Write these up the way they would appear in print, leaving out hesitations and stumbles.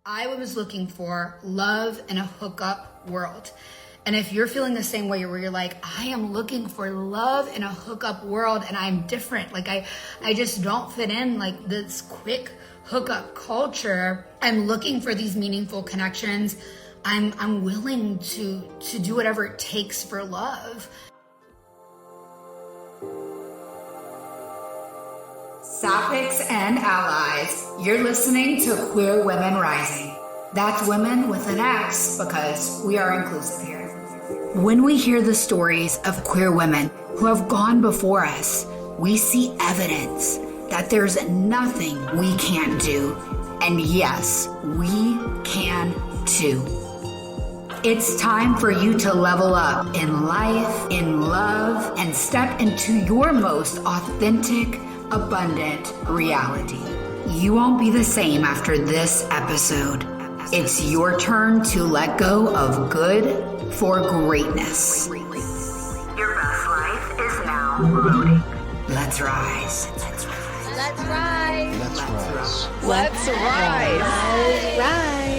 I was looking for love in a hookup world. And if you're feeling the same way where you're like, I am looking for love in a hookup world and I'm different, like I just don't fit in like this quick hookup culture. I'm looking for these meaningful connections. I'm willing to do whatever it takes for love. Sapphics and allies, you're listening to Queer Womxn Rising. That's women with an X because we are inclusive here. When we hear the stories of queer women who have gone before us, we see evidence that there's nothing we can't do. And yes, we can too. It's time for you to level up in life, in love, and step into your most authentic, abundant reality. You won't be the same after this episode. It's your turn to let go of good for greatness. Your best life is now loading. Let's rise. Let's rise. Let's rise. Let's rise. Let's rise.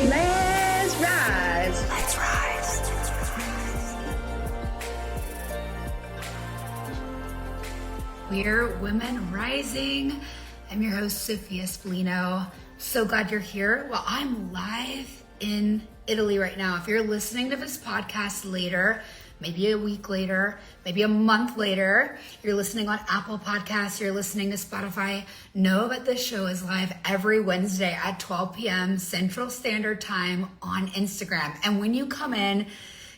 Let's rise. Let's rise. Queer Womxn Rising. I'm your host, SophiaSpallino. So glad you're here. Well, I'm live in Italy right now. If you're listening to this podcast later, maybe a week later, maybe a month later, you're listening on Apple Podcasts, you're listening to Spotify, know that this show is live every Wednesday at 12 p.m. Central Standard Time on Instagram. And when you come in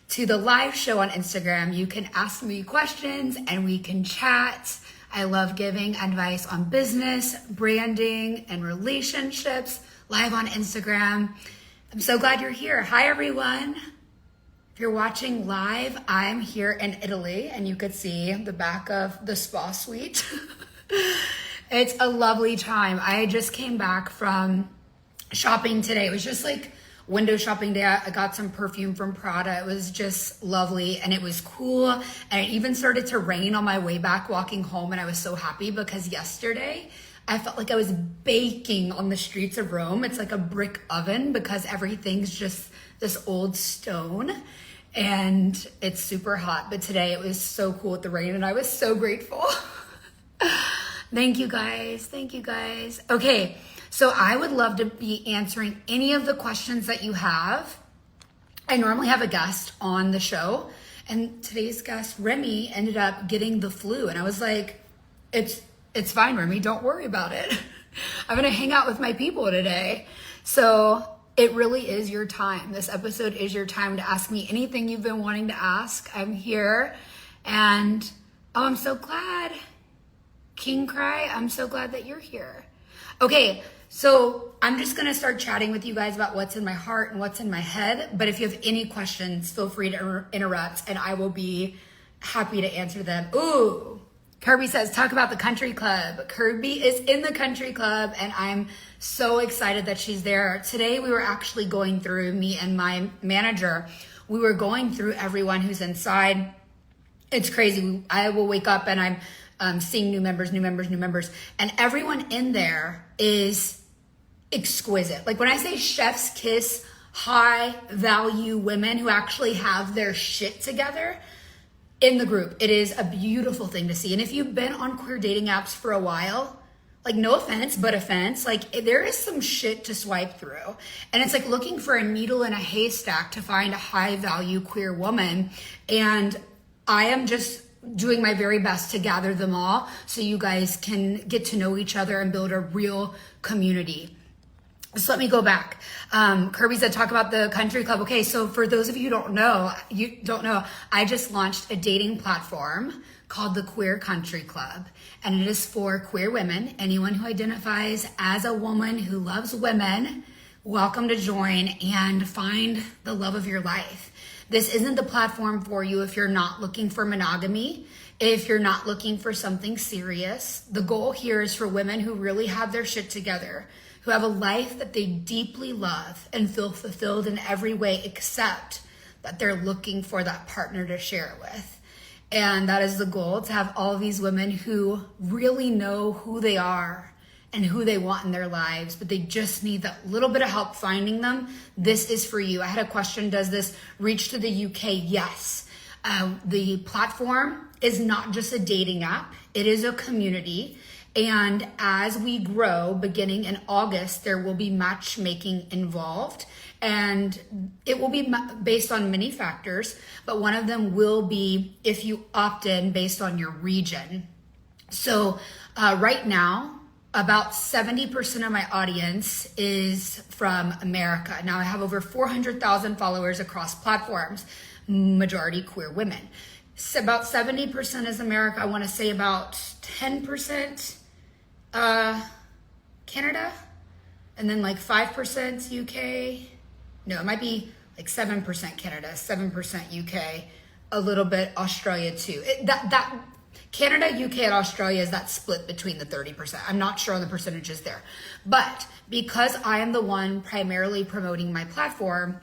to the live show on Instagram, you can ask me questions and we can chat. I love giving advice on business, branding, and relationships live on Instagram. I'm so glad you're here. Hi, everyone. If you're watching live, I'm here in Italy, and you could see the back of the spa suite. It's a lovely time. I just came back from shopping today. It was just like window shopping day. I got some perfume from Prada. It was just lovely and it was cool. And it even started to rain on my way back walking home. And I was so happy because yesterday I felt like I was baking on the streets of Rome. It's like a brick oven because everything's just this old stone and it's super hot. But today it was so cool with the rain and I was so grateful. Thank you guys. Thank you guys. Okay. So I would love to be answering any of the questions that you have. I normally have a guest on the show and today's guest, Remy, ended up getting the flu. And I was like, it's fine, Remy, don't worry about it. I'm gonna hang out with my people today. So it really is your time. This episode is your time to ask me anything you've been wanting to ask. I'm here and I'm so glad. King Cry, I'm so glad that you're here. Okay. So I'm just going to start chatting with you guys about what's in my heart and what's in my head. But if you have any questions, feel free to interrupt and I will be happy to answer them. Ooh, Kirby says, talk about the country club. Kirby is in the country club and I'm so excited that she's there. Today we were actually going through, me and my manager, we were going through everyone who's inside. It's crazy. I will wake up and I'm seeing new members. And everyone in there is exquisite. Like when I say chef's kiss, high value women who actually have their shit together in the group. It is a beautiful thing to see. And if you've been on queer dating apps for a while, like no offense, but offense, like there is some shit to swipe through. And it's like looking for a needle in a haystack to find a high value queer woman. And I am just doing my very best to gather them all so you guys can get to know each other and build a real community. So let me go back. Kirby said, talk about the country club. Okay, so for those of you who don't know, I just launched a dating platform called the Queer Country Club. And it is for queer women, anyone who identifies as a woman who loves women, welcome to join and find the love of your life. This isn't the platform for you if you're not looking for monogamy, if you're not looking for something serious. The goal here is for women who really have their shit together, who have a life that they deeply love and feel fulfilled in every way except that they're looking for that partner to share it with. And that is the goal, to have all of these women who really know who they are and who they want in their lives, but they just need that little bit of help finding them, this is for you. I had a question, does this reach to the UK? Yes. The platform is not just a dating app, it is a community. And as we grow, beginning in August, there will be matchmaking involved. And it will be based on many factors, but one of them will be if you opt in based on your region. So right now, about 70% of my audience is from America. Now I have over 400,000 followers across platforms, majority queer women. So about 70% is America. I want to say about 10% Canada, and then like 5% UK. No, it might be like 7% Canada, 7% UK, a little bit Australia too. That Canada, UK, and Australia is that split between the 30%. I'm not sure on the percentages there. But because I am the one primarily promoting my platform,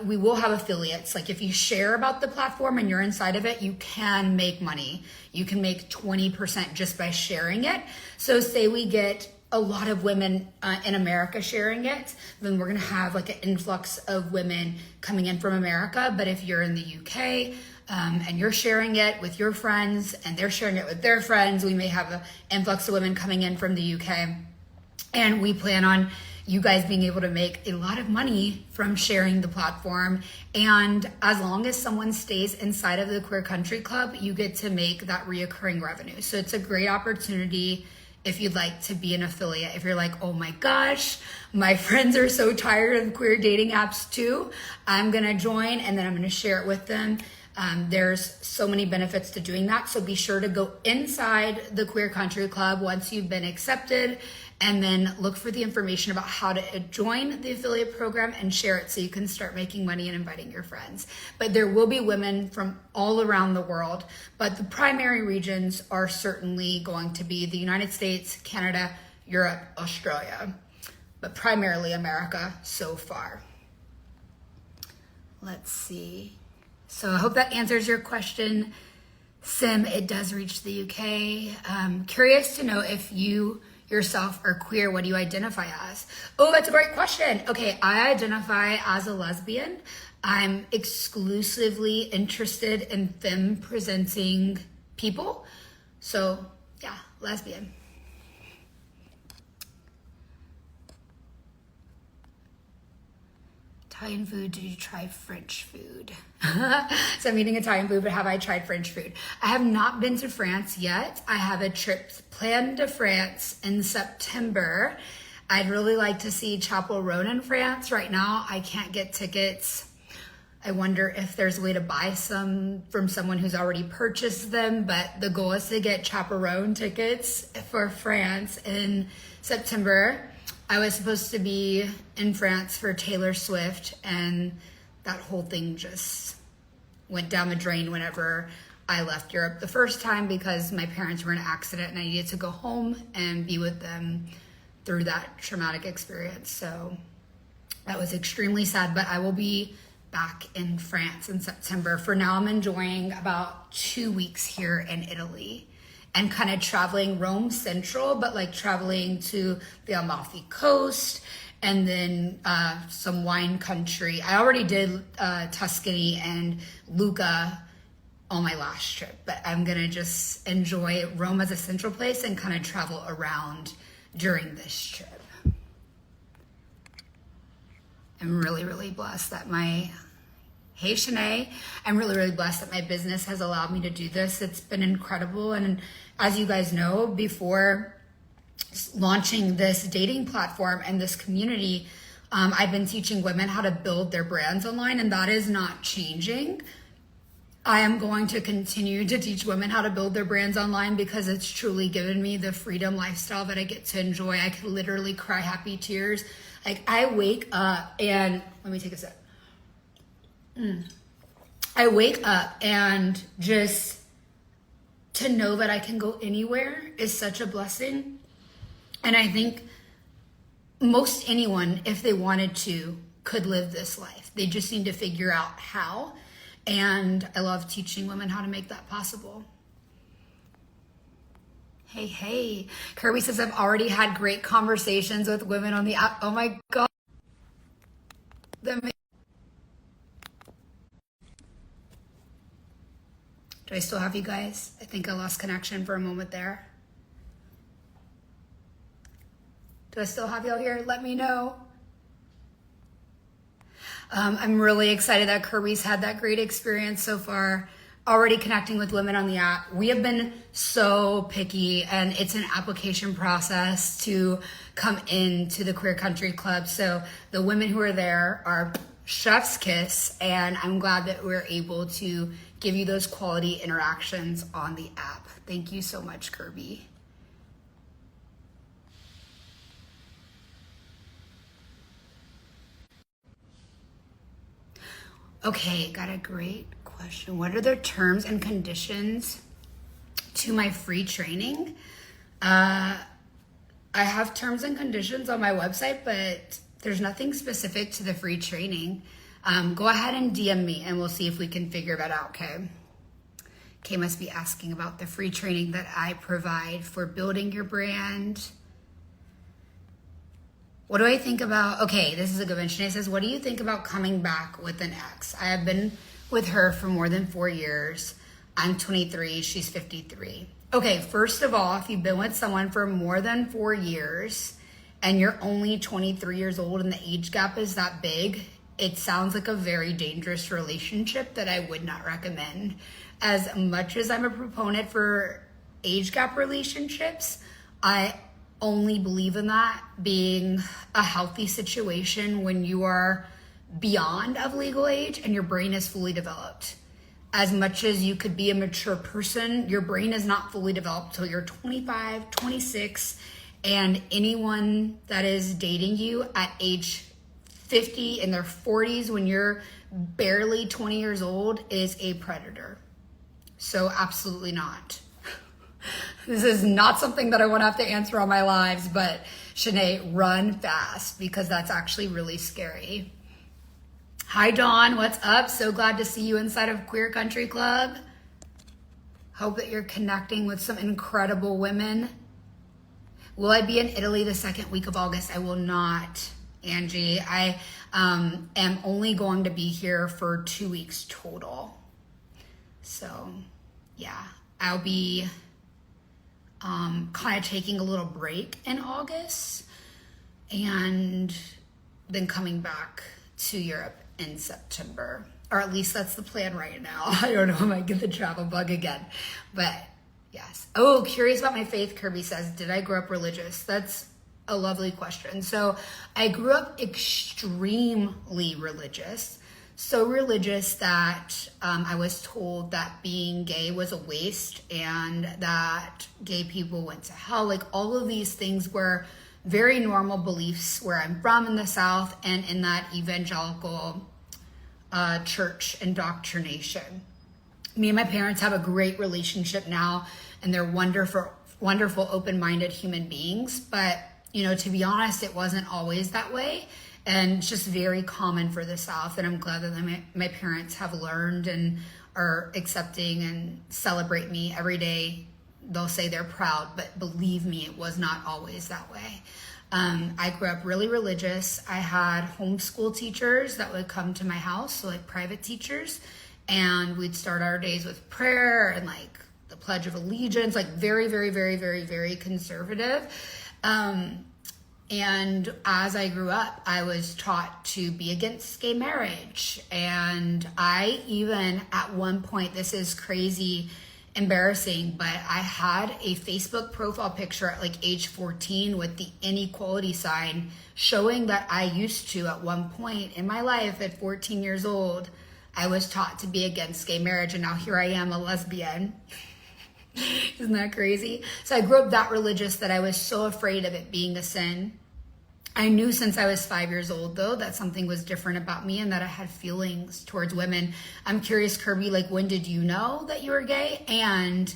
we will have affiliates. Like if you share about the platform and you're inside of it, you can make money. You can make 20% just by sharing it. So say we get a lot of women in America sharing it, then we're gonna have like an influx of women coming in from America. But if you're in the UK, and you're sharing it with your friends and they're sharing it with their friends, we may have an influx of women coming in from the UK. And we plan on you guys being able to make a lot of money from sharing the platform. And as long as someone stays inside of the Queer Country Club, you get to make that reoccurring revenue. So it's a great opportunity if you'd like to be an affiliate. If you're like, oh my gosh, my friends are so tired of queer dating apps too, I'm gonna join and then I'm gonna share it with them. There's so many benefits to doing that. So be sure to go inside the Queer Country Club once you've been accepted, and then look for the information about how to join the affiliate program and share it so you can start making money and inviting your friends. But there will be women from all around the world, but the primary regions are certainly going to be the United States, Canada, Europe, Australia, but primarily America so far. Let's see. So I hope that answers your question, Sim. It does reach the UK. Curious to know if you yourself are queer. What do you identify as? Oh, that's a great question. Okay, I identify as a lesbian. I'm exclusively interested in femme presenting people. So yeah, lesbian. Italian food, did you try French food? So I'm eating Italian food, but have I tried French food? I have not been to France yet. I have a trip planned to France in September. I'd really like to see Chapel Roan in France. Right now, I can't get tickets. I wonder if there's a way to buy some from someone who's already purchased them, but the goal is to get Chapel Roan tickets for France in September. I was supposed to be in France for Taylor Swift, and that whole thing just went down the drain whenever I left Europe the first time because my parents were in an accident and I needed to go home and be with them through that traumatic experience. So that was extremely sad, but I will be back in France in September. For now, I'm enjoying about 2 weeks here in Italy and kind of traveling Rome Central, but like traveling to the Amalfi Coast and then some wine country. I already did Tuscany and Lucca on my last trip, but I'm gonna just enjoy Rome as a central place and kind of travel around during this trip. I'm really, really blessed that Hey Shanae, I'm really, really blessed that my business has allowed me to do this. It's been incredible. And as you guys know, before launching this dating platform and this community, I've been teaching women how to build their brands online, and that is not changing. I am going to continue to teach women how to build their brands online because it's truly given me the freedom lifestyle that I get to enjoy. I could literally cry happy tears. Like I wake up and, let me take a sip. I wake up and just to know that I can go anywhere is such a blessing. And I think most anyone, if they wanted to, could live this life. They just need to figure out how. And I love teaching women how to make that possible. Hey. Kirby says, I've already had great conversations with women on the app. Oh my God. Do I still have you guys? I think I lost connection for a moment there. Do I still have y'all here? Let me know. I'm really excited that Kirby's had that great experience so far, already connecting with women on the app. We have been so picky, and it's an application process to come into the Queer Country Club. So the women who are there are chef's kiss, and I'm glad that we're able to give you those quality interactions on the app. Thank you so much, Kirby. Okay, got a great question. What are the terms and conditions to my free training? I have terms and conditions on my website, but there's nothing specific to the free training. Go ahead and DM me and we'll see if we can figure that out, okay? Kay must be asking about the free training that I provide for building your brand. What do I think about, okay, this is a good one. Shanae says, what do you think about coming back with an ex? I have been with her for more than 4 years. I'm 23, she's 53. Okay, first of all, if you've been with someone for more than 4 years and you're only 23 years old and the age gap is that big, it sounds like a very dangerous relationship that I would not recommend. As much as I'm a proponent for age gap relationships, I only believe in that being a healthy situation when you are beyond of legal age and your brain is fully developed. As much as you could be a mature person, your brain is not fully developed till you're 25, 26, and anyone that is dating you at age 50 in their 40s when you're barely 20 years old is a predator. So absolutely not. This is not something that I want to have to answer all my lives, but Shanae, run fast because that's actually really scary. Hi, Dawn. What's up? So glad to see you inside of Queer Country Club. Hope that you're connecting with some incredible women. Will I be in Italy the second week of August? I will not, Angie. I am only going to be here for 2 weeks total. So, yeah, I'll be kind of taking a little break in August and then coming back to Europe in September, or at least that's the plan right now. I don't know, I might get the travel bug again, but yes. Oh, curious about my faith, Kirby says, did I grow up religious? That's a lovely question. So I grew up extremely religious. So religious that I was told that being gay was a waste and that gay people went to hell. Like all of these things were very normal beliefs where I'm from in the South and in that evangelical church indoctrination. Me and my parents have a great relationship now and they're wonderful, open-minded human beings. But, you know, to be honest, it wasn't always that way. And it's just very common for the South. And I'm glad that my parents have learned and are accepting and celebrate me every day. They'll say they're proud, but believe me, it was not always that way. I grew up really religious. I had homeschool teachers that would come to my house, so like private teachers, and we'd start our days with prayer and like the Pledge of Allegiance, like very, very, very, very, very conservative. And as I grew up, I was taught to be against gay marriage. And I even at one point, this is crazy, embarrassing, but I had a Facebook profile picture at like age 14 with the inequality sign showing that I used to at one point in my life at 14 years old, I was taught to be against gay marriage. And now here I am, a lesbian. Isn't that crazy? So I grew up that religious that I was so afraid of it being a sin. I knew since I was 5 years old, though, that something was different about me and that I had feelings towards women. I'm curious, Kirby, like when did you know that you were gay? And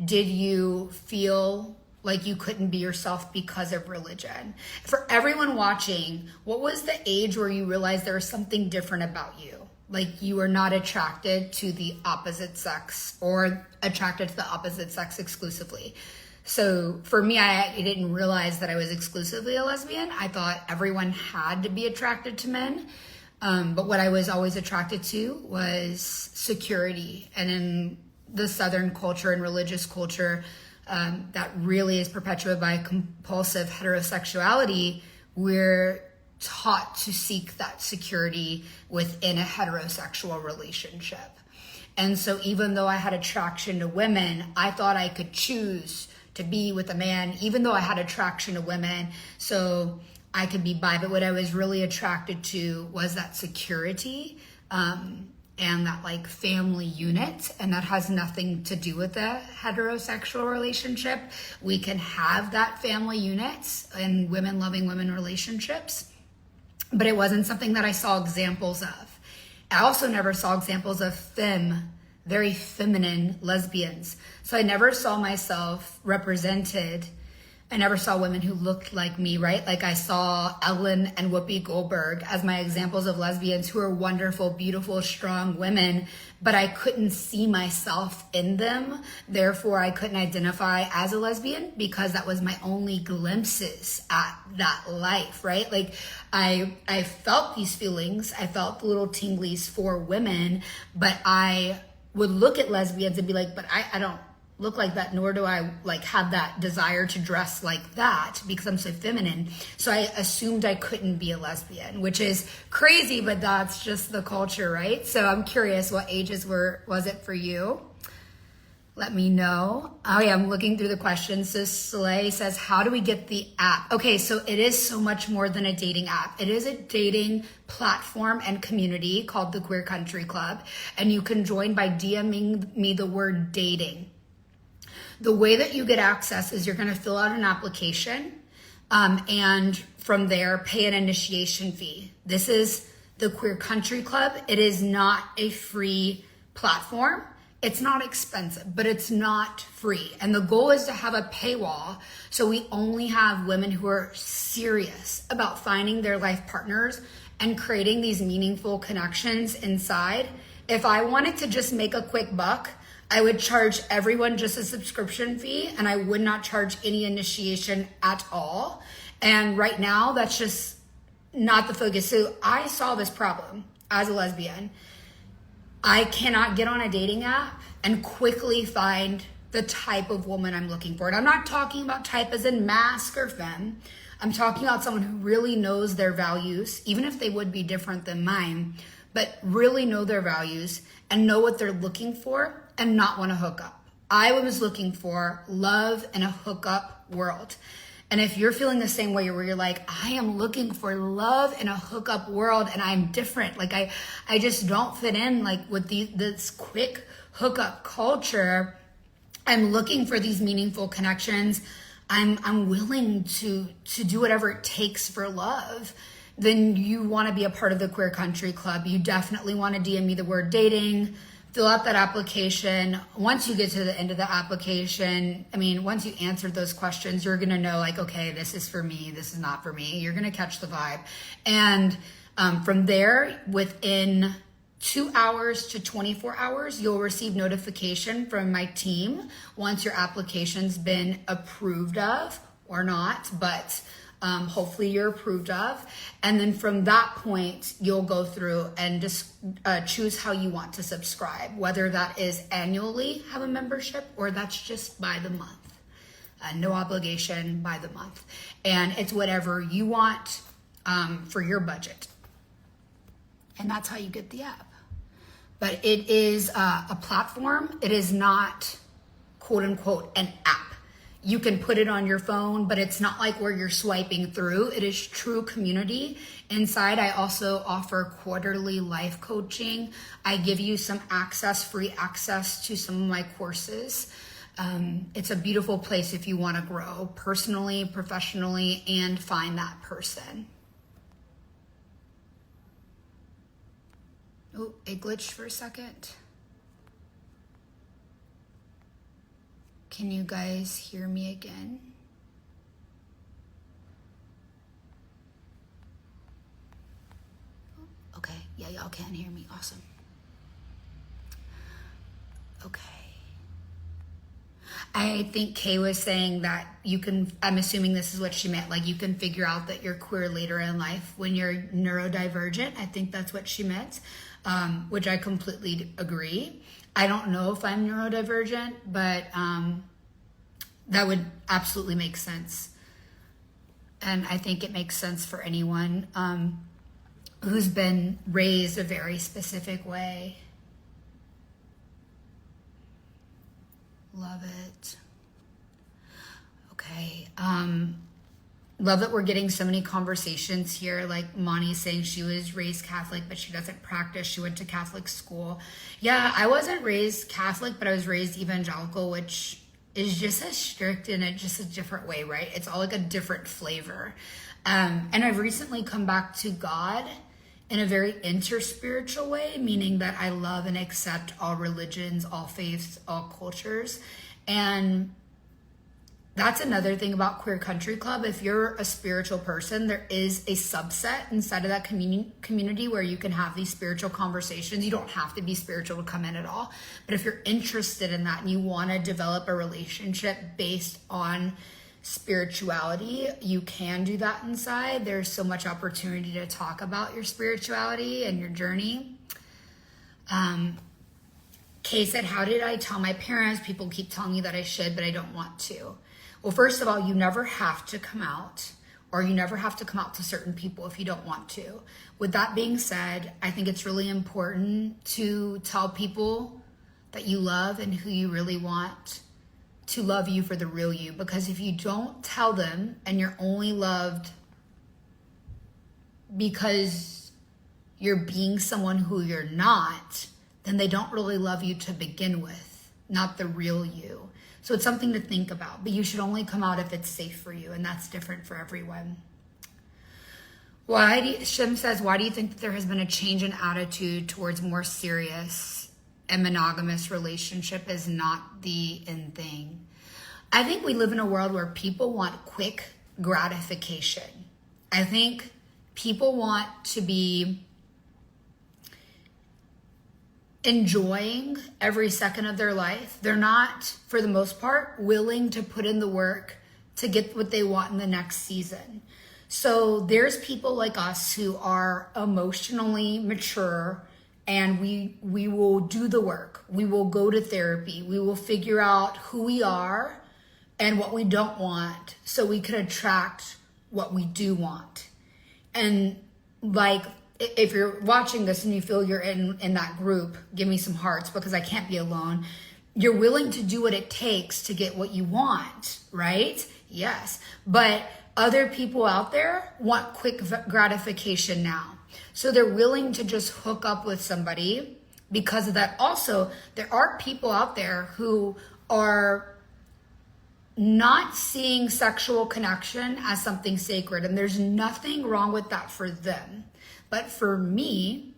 did you feel like you couldn't be yourself because of religion? For everyone watching, what was the age where you realized there was something different about you? Like you were not attracted to the opposite sex or attracted to the opposite sex exclusively. So for me, I didn't realize that I was exclusively a lesbian. I thought everyone had to be attracted to men. But what I was always attracted to was security. And in the Southern culture and religious culture, that really is perpetuated by compulsive heterosexuality, we're taught to seek that security within a heterosexual relationship. And so even though I had attraction to women, I thought I could choose to be with a man, even though I had attraction to women, so I could be bi. But what I was really attracted to was that security, and that like family unit, and that has nothing to do with a heterosexual relationship. We can have that family unit and women loving women relationships, but it wasn't something that I saw examples of. I also never saw examples of very feminine lesbians. So I never saw myself represented. I never saw women who looked like me, right? Like I saw Ellen and Whoopi Goldberg as my examples of lesbians who are wonderful, beautiful, strong women, but I couldn't see myself in them. Therefore, I couldn't identify as a lesbian because that was my only glimpses at that life, right? Like I felt these feelings. I felt the little tinglies for women, but I would look at lesbians and be like, but I don't look like that, nor do I like have that desire to dress like that because I'm so feminine. So I assumed I couldn't be a lesbian, which is crazy, but that's just the culture, right? So I'm curious, what ages was it for you? Let me know. Oh yeah, I'm looking through the questions. So Slay says, how do we get the app? Okay, so it is so much more than a dating app. It is a dating platform and community called the Queer Country Club. And you can join by DMing me the word dating. The way that you get access is you're going to fill out an application, and from there pay an initiation fee. This is the Queer Country Club. It is not a free platform. It's not expensive, but it's not free. And the goal is to have a paywall. So we only have women who are serious about finding their life partners and creating these meaningful connections inside. If I wanted to just make a quick buck, I would charge everyone just a subscription fee, and I would not charge any initiation at all. And right now, that's just not the focus. So I saw this problem as a lesbian. I cannot get on a dating app and quickly find the type of woman I'm looking for. And I'm not talking about type as in masc or femme. I'm talking about someone who really knows their values, even if they would be different than mine, but really know their values and know what they're looking for and not want to hook up. I was looking for love in a hookup world. And if you're feeling the same way where you're like, I am looking for love in a hookup world and I'm different, like I just don't fit in like with this quick hookup culture. I'm looking for these meaningful connections. I'm willing to do whatever it takes for love. Then you want to be a part of the Queer Country Club. You definitely want to DM me the word dating. Fill out that application. Once you get to the end of the application, once you answer those questions, you're going to know like, okay, this is for me. This is not for me. You're going to catch the vibe. And from there, within 2 hours to 24 hours, you'll receive notification from my team once your application's been approved of or not, but hopefully you're approved of. And then from that point, you'll go through and just choose how you want to subscribe, whether that is annually have a membership or that's just by the month. No obligation, by the month. And it's whatever you want for your budget. And that's how you get the app. But it is a platform. It is not, quote unquote, an app. You can put it on your phone, but it's not like where you're swiping through. It is true community. Inside, I also offer quarterly life coaching. I give you some free access to some of my courses. It's a beautiful place if you want to grow personally, professionally, and find that person. Oh, it glitched for a second. Can you guys hear me again? Okay, yeah, y'all can hear me. Awesome. Okay. I think Kay was saying that you can, I'm assuming this is what she meant, like you can figure out that you're queer later in life when you're neurodivergent. I think that's what she meant, which I completely agree. I don't know if I'm neurodivergent, but that would absolutely make sense. And I think it makes sense for anyone who's been raised a very specific way. Love it. Okay. Love that we're getting so many conversations here. Like Moni's saying she was raised Catholic, but she doesn't practice. She went to Catholic school. Yeah, I wasn't raised Catholic, but I was raised evangelical, which is just as strict in just a different way, right? It's all like a different flavor. And I've recently come back to God in a very interspiritual way, meaning that I love and accept all religions, all faiths, all cultures. And that's another thing about Queer Country Club. If you're a spiritual person, there is a subset inside of that community where you can have these spiritual conversations. You don't have to be spiritual to come in at all. But if you're interested in that and you want to develop a relationship based on spirituality, you can do that inside. There's so much opportunity to talk about your spirituality and your journey. Kay said, how did I tell my parents? People keep telling me that I should, but I don't want to. Well, first of all, you never have to come out, or you never have to come out to certain people if you don't want to. With that being said, I think it's really important to tell people that you love and who you really want to love you for the real you. Because if you don't tell them and you're only loved because you're being someone who you're not, then they don't really love you to begin with, not the real you. So it's something to think about, but you should only come out if it's safe for you, and that's different for everyone. Shim says, why do you think that there has been a change in attitude towards more serious and monogamous relationship is not the in thing? I think we live in a world where people want quick gratification. I think people want to be enjoying every second of their life. They're not, for the most part, willing to put in the work to get what they want in the next season. So there's people like us who are emotionally mature, and we will do the work. We will go to therapy. We will figure out who we are and what we don't want so we can attract what we do want. And like, if you're watching this and you feel you're in that group, give me some hearts because I can't be alone. You're willing to do what it takes to get what you want, right? Yes. But other people out there want quick gratification now. So they're willing to just hook up with somebody because of that. Also, there are people out there who are not seeing sexual connection as something sacred, and there's nothing wrong with that for them. But for me,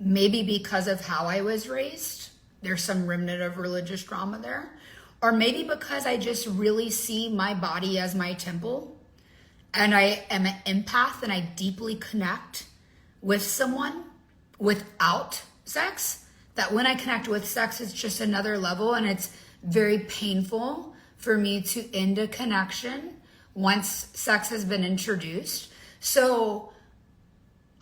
maybe because of how I was raised, there's some remnant of religious trauma there, or maybe because I just really see my body as my temple, and I am an empath and I deeply connect with someone without sex, that when I connect with sex, it's just another level, and it's very painful for me to end a connection once sex has been introduced. So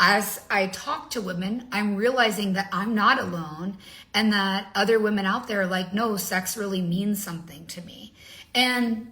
as I talk to women, I'm realizing that I'm not alone, and that other women out there are like, no, sex really means something to me. And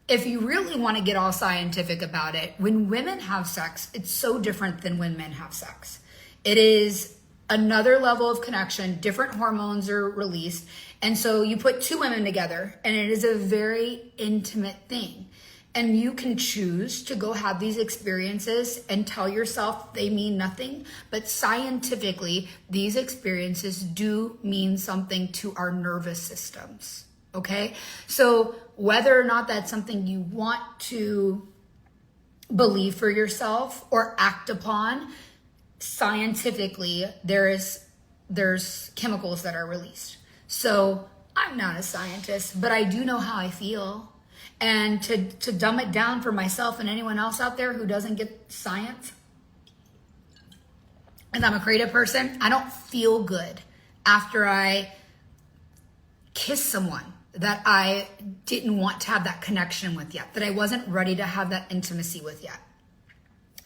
if you really want to get all scientific about it, when women have sex, it's so different than when men have sex. It is another level of connection, different hormones are released. And so you put two women together and it is a very intimate thing. And you can choose to go have these experiences and tell yourself they mean nothing. But scientifically, these experiences do mean something to our nervous systems. Okay? So whether or not that's something you want to believe for yourself or act upon, scientifically, there's chemicals that are released. So I'm not a scientist, but I do know how I feel. And to dumb it down for myself and anyone else out there who doesn't get science, and I'm a creative person, I don't feel good after I kiss someone that I didn't want to have that connection with yet, that I wasn't ready to have that intimacy with yet.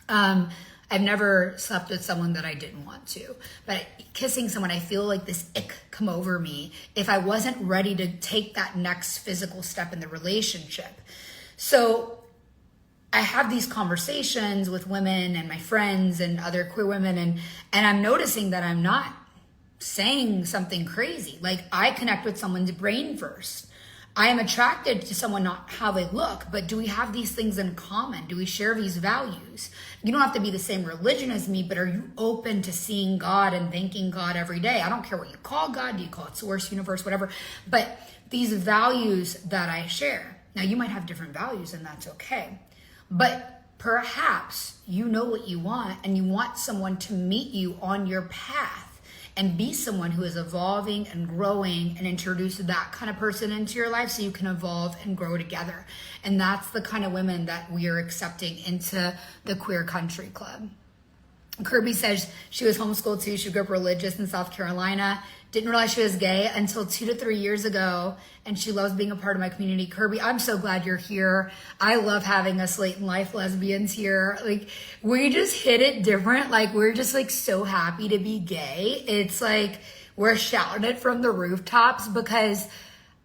I've never slept with someone that I didn't want to, but kissing someone, I feel like this ick come over me if I wasn't ready to take that next physical step in the relationship. So I have these conversations with women and my friends and other queer women, and I'm noticing that I'm not saying something crazy. Like, I connect with someone's brain first. I am attracted to someone, not how they look, but do we have these things in common? Do we share these values? You don't have to be the same religion as me, but are you open to seeing God and thanking God every day? I don't care what you call God. Do you call it source, universe, whatever? But these values that I share. Now, you might have different values, and that's okay. But perhaps you know what you want, and you want someone to meet you on your path and be someone who is evolving and growing, and introduce that kind of person into your life so you can evolve and grow together. And that's the kind of women that we are accepting into the Queer Country Club. Kirby says she was homeschooled too. She grew up religious in South Carolina. Didn't realize she was gay until 2 to 3 years ago, and she loves being a part of my community. Kirby, I'm so glad you're here. I love having us late in life lesbians here. Like, we just hit it different. Like, we're just like so happy to be gay. It's like we're shouting it from the rooftops, because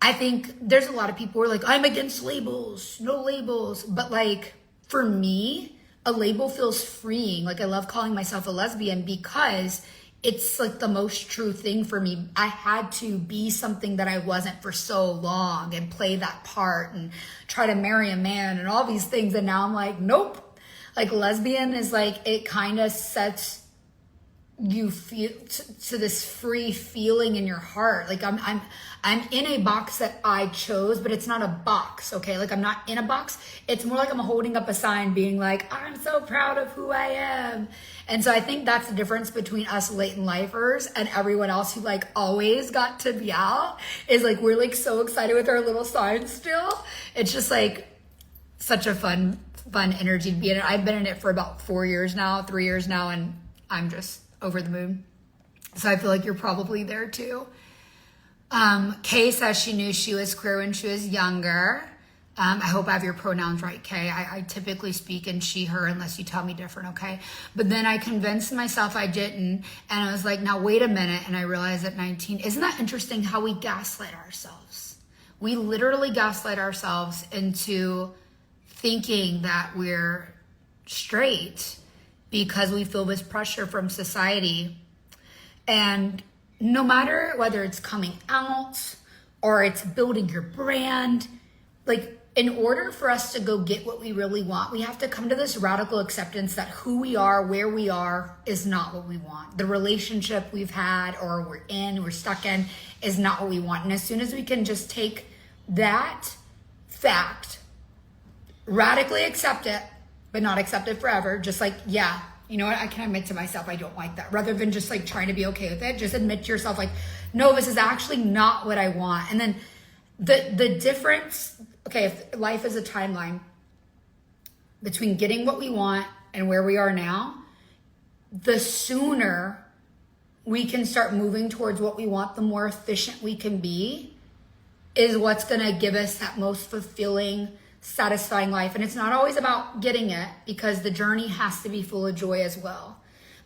I think there's a lot of people who are like, I'm against labels, no labels. But like, for me, a label feels freeing. Like, I love calling myself a lesbian because it's like the most true thing for me. I had to be something that I wasn't for so long and play that part and try to marry a man and all these things. And now I'm like, nope. Like, lesbian is like, it kind of sets you feel to this free feeling in your heart. Like, I'm in a box that I chose, but it's not a box, okay? Like, I'm not in a box. It's more like I'm holding up a sign being like, I'm so proud of who I am. And so I think that's the difference between us late in lifers and everyone else who like always got to be out, is like, we're like so excited with our little signs still. It's just like such a fun energy to be in it. I've been in it for about 3 years now, and I'm just over the moon. So I feel like you're probably there too. Kay says she knew she was queer when she was younger. I hope I have your pronouns right, Kay. I typically speak in she, her, unless you tell me different, okay? But then I convinced myself I didn't, and I was like, now wait a minute, and I realized at 19, isn't that interesting how we gaslight ourselves? We literally gaslight ourselves into thinking that we're straight because we feel this pressure from society. And no matter whether it's coming out or it's building your brand, like, in order for us to go get what we really want, we have to come to this radical acceptance that who we are, where we are, is not what we want. The relationship we've had or we're stuck in is not what we want. And as soon as we can just take that fact, radically accept it, but not accept it forever, just like, yeah, you know what, I can admit to myself I don't like that, rather than just like trying to be okay with it. Just admit to yourself, like, no, this is actually not what I want. And then the difference, okay, if life is a timeline between getting what we want and where we are now, the sooner we can start moving towards what we want, the more efficient we can be, is what's gonna give us that most fulfilling, satisfying life. And it's not always about getting it, because the journey has to be full of joy as well.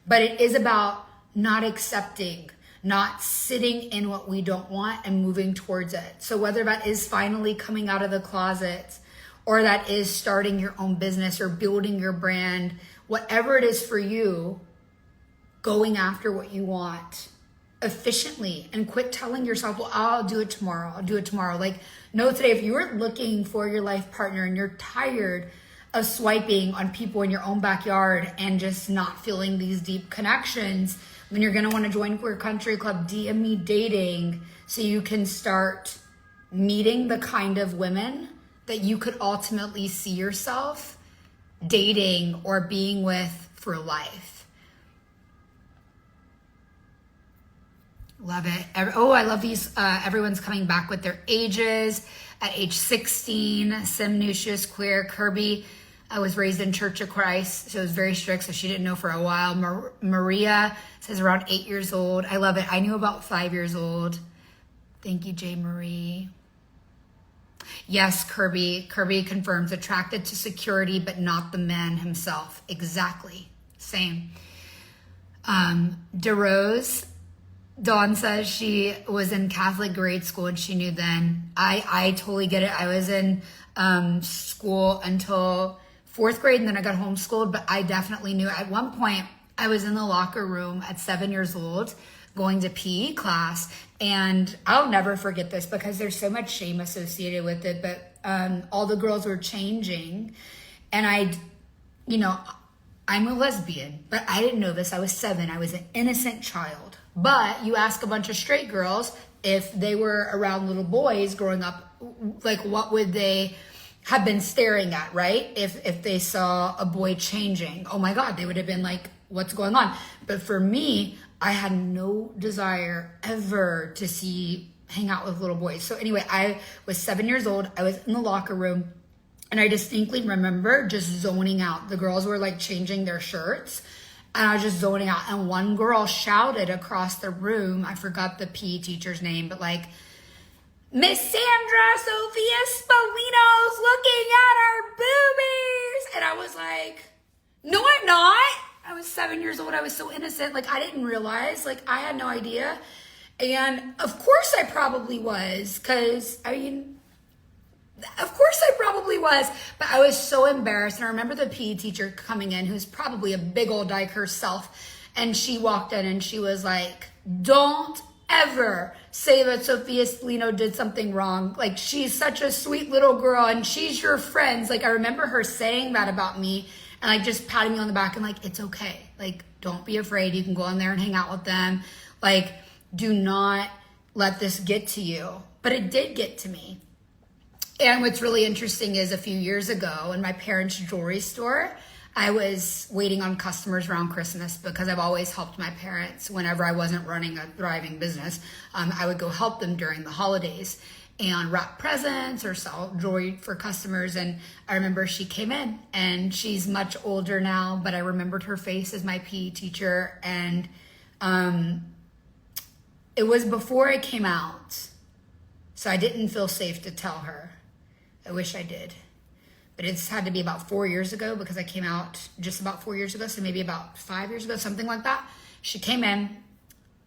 But it is about not accepting, not sitting in what we don't want and moving towards it. So whether that is finally coming out of the closet, or that is starting your own business or building your brand, whatever it is for you, going after what you want efficiently, and quit telling yourself, well, I'll do it tomorrow. Like, no, today, if you're looking for your life partner and you're tired of swiping on people in your own backyard and just not feeling these deep connections, then you're going to want to join Queer Country Club. DM me dating, so you can start meeting the kind of women that you could ultimately see yourself dating or being with for life. Love it. I love these. Everyone's coming back with their ages. At age 16, Sim knew she was queer. Kirby was raised in Church of Christ, so it was very strict, so she didn't know for a while. Maria says around 8 years old. I love it. I knew about 5 years old. Thank you, J. Marie. Yes, Kirby. Kirby confirms attracted to security, but not the man himself. Exactly. Same. DeRose, Dawn says she was in Catholic grade school and she knew then. I totally get it. I was in school until 4th grade and then I got homeschooled, but I definitely knew. At one point, I was in the locker room at 7 years old going to PE class, and I'll never forget this because there's so much shame associated with it, but all the girls were changing, and I'm a lesbian, but I didn't know this. I was 7. I was an innocent child. But you ask a bunch of straight girls if they were around little boys growing up, like what would they have been staring at, right? If they saw a boy changing, oh my God, they would have been like, what's going on? But for me, I had no desire ever to hang out with little boys. So anyway, I was 7 years old. I was in the locker room and I distinctly remember just zoning out. The girls were like changing their shirts and I was just zoning out. And one girl shouted across the room, I forgot the PE teacher's name, but like, Miss Sandra, SophiaSpallino's looking at her boobies. And I was like, no, I'm not. I was 7 years old. I was so innocent. Like, I didn't realize. Like, I had no idea. And of course I probably was. Because, of course I probably was. But I was so embarrassed. And I remember the PE teacher coming in, who's probably a big old dyke herself. And she walked in and she was like, don't ever say that SophiaSpallino did something wrong. Like, she's such a sweet little girl and she's your friend. Like, I remember her saying that about me. And like just patting me on the back and like, it's okay. Like, don't be afraid. You can go in there and hang out with them. Like, do not let this get to you. But it did get to me. And what's really interesting is a few years ago in my parents' jewelry store, I was waiting on customers around Christmas because I've always helped my parents whenever I wasn't running a thriving business. I would go help them during the holidays and wrap presents or sell jewelry for customers. And I remember she came in and she's much older now, but I remembered her face as my PE teacher. And it was before I came out. So I didn't feel safe to tell her. I wish I did. But it's had to be about 4 years ago because I came out just about 4 years ago. So maybe about 5 years ago, something like that. She came in.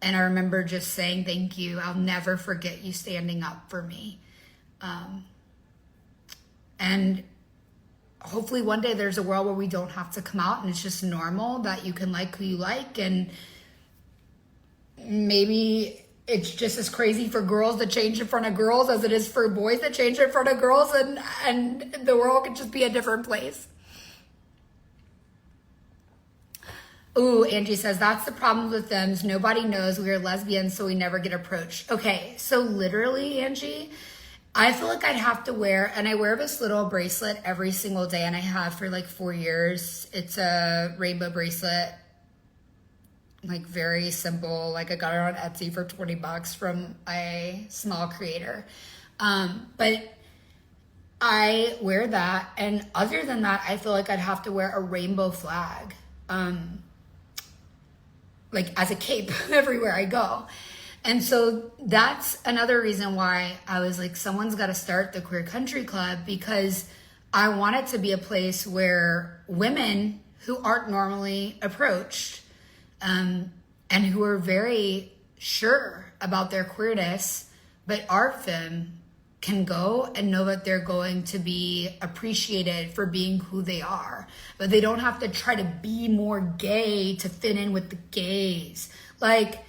And I remember just saying, thank you. I'll never forget you standing up for me. And hopefully one day there's a world where we don't have to come out and it's just normal that you can like who you like. And maybe it's just as crazy for girls to change in front of girls as it is for boys to change in front of girls. And the world could just be a different place. Ooh, Angie says, that's the problem with them is nobody knows we are lesbians, so we never get approached. Okay, so literally, Angie, I feel like I'd have to wear, and I wear this little bracelet every single day, and I have for like 4 years. It's a rainbow bracelet, like very simple. Like I got it on Etsy for $20 from a small creator. But I wear that, and other than that, I feel like I'd have to wear a rainbow flag. Like as a cape everywhere I go. And so that's another reason why I was like, someone's got to start the Queer Country Club, because I want it to be a place where women who aren't normally approached and who are very sure about their queerness, but are femme, can go and know that they're going to be appreciated for being who they are. But they don't have to try to be more gay to fit in with the gays. Like,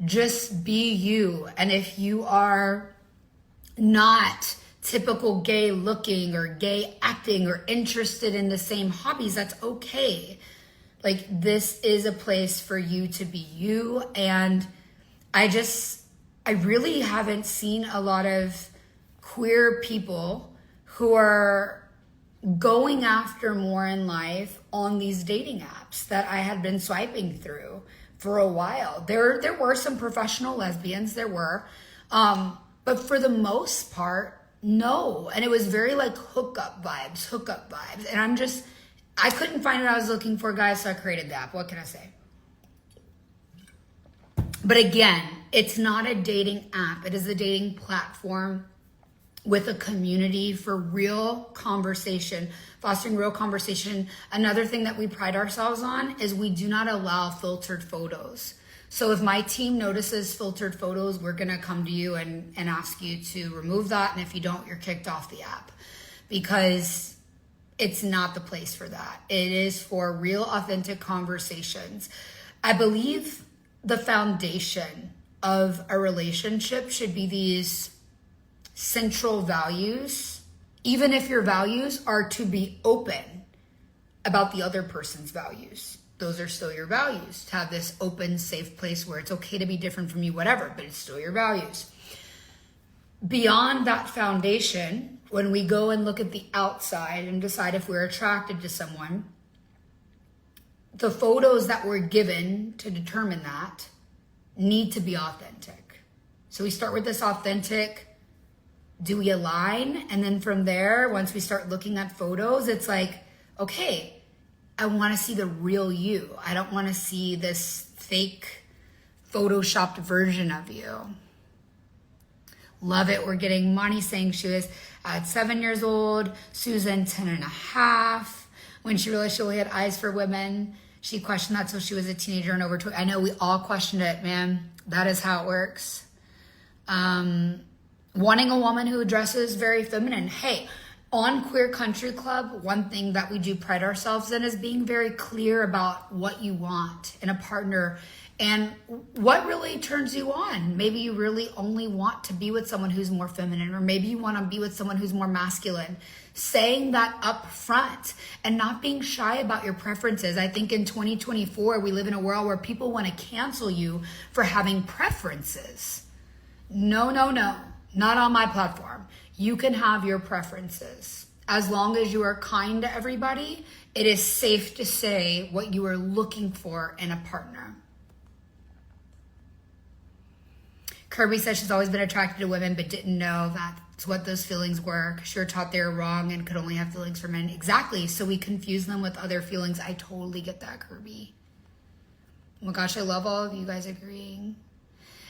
just be you. And if you are not typical gay looking or gay acting or interested in the same hobbies, that's okay. Like, this is a place for you to be you. And I really haven't seen a lot of queer people who are going after more in life on these dating apps that I had been swiping through for a while. There were some professional lesbians, there were, but for the most part, no. And it was very like hookup vibes. And I couldn't find what I was looking for, guys, so I created the app. What can I say? But again, it's not a dating app. It is a dating platform. with a community for real conversation, fostering real conversation. Another thing that we pride ourselves on is we do not allow filtered photos. So if my team notices filtered photos, we're gonna come to you and ask you to remove that. And if you don't, you're kicked off the app, because it's not the place for that. It is for real, authentic conversations. I believe the foundation of a relationship should be these central values, even if your values are to be open about the other person's values. Those are still your values, to have this open, safe place where it's okay to be different from you, whatever, but it's still your values. Beyond that foundation, when we go and look at the outside and decide if we're attracted to someone, the photos that we're given to determine that need to be authentic. So we start with this authentic, do we align? And then from there, once we start looking at photos, it's like, okay, I want to see the real you. I don't want to see this fake photoshopped version of you. Love it. We're getting Monty saying she was at 7 years old, Susan 10 and a half. When she realized she only had eyes for women, she questioned that till she was a teenager and over 20. I know we all questioned it, man. That is how it works. Wanting a woman who dresses very feminine. Hey, on Queer Country Club, one thing that we do pride ourselves in is being very clear about what you want in a partner and what really turns you on. Maybe you really only want to be with someone who's more feminine, or maybe you want to be with someone who's more masculine. Saying that up front and not being shy about your preferences. I think in 2024, we live in a world where people want to cancel you for having preferences. No, not on my platform. You can have your preferences. As long as you are kind to everybody, it is safe to say what you are looking for in a partner. Kirby says she's always been attracted to women, but didn't know that's what those feelings were. She were taught they were wrong and could only have feelings for men. Exactly. So we confuse them with other feelings. I totally get that, Kirby. Oh my gosh, I love all of you guys agreeing.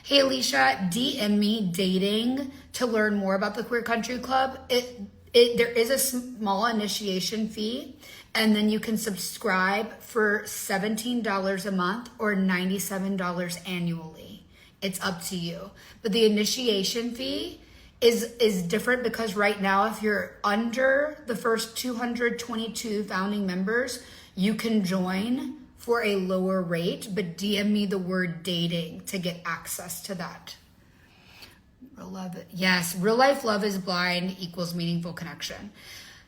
Hey, Alicia, DM me dating to learn more about the Queer Country Club. There is a small initiation fee, and then you can subscribe for $17 a month or $97 annually. It's up to you. But the initiation fee is different because right now, if you're under the first 222 founding members, you can join for a lower rate, but DM me the word dating to get access to that. Real love, yes, real life love is blind equals meaningful connection.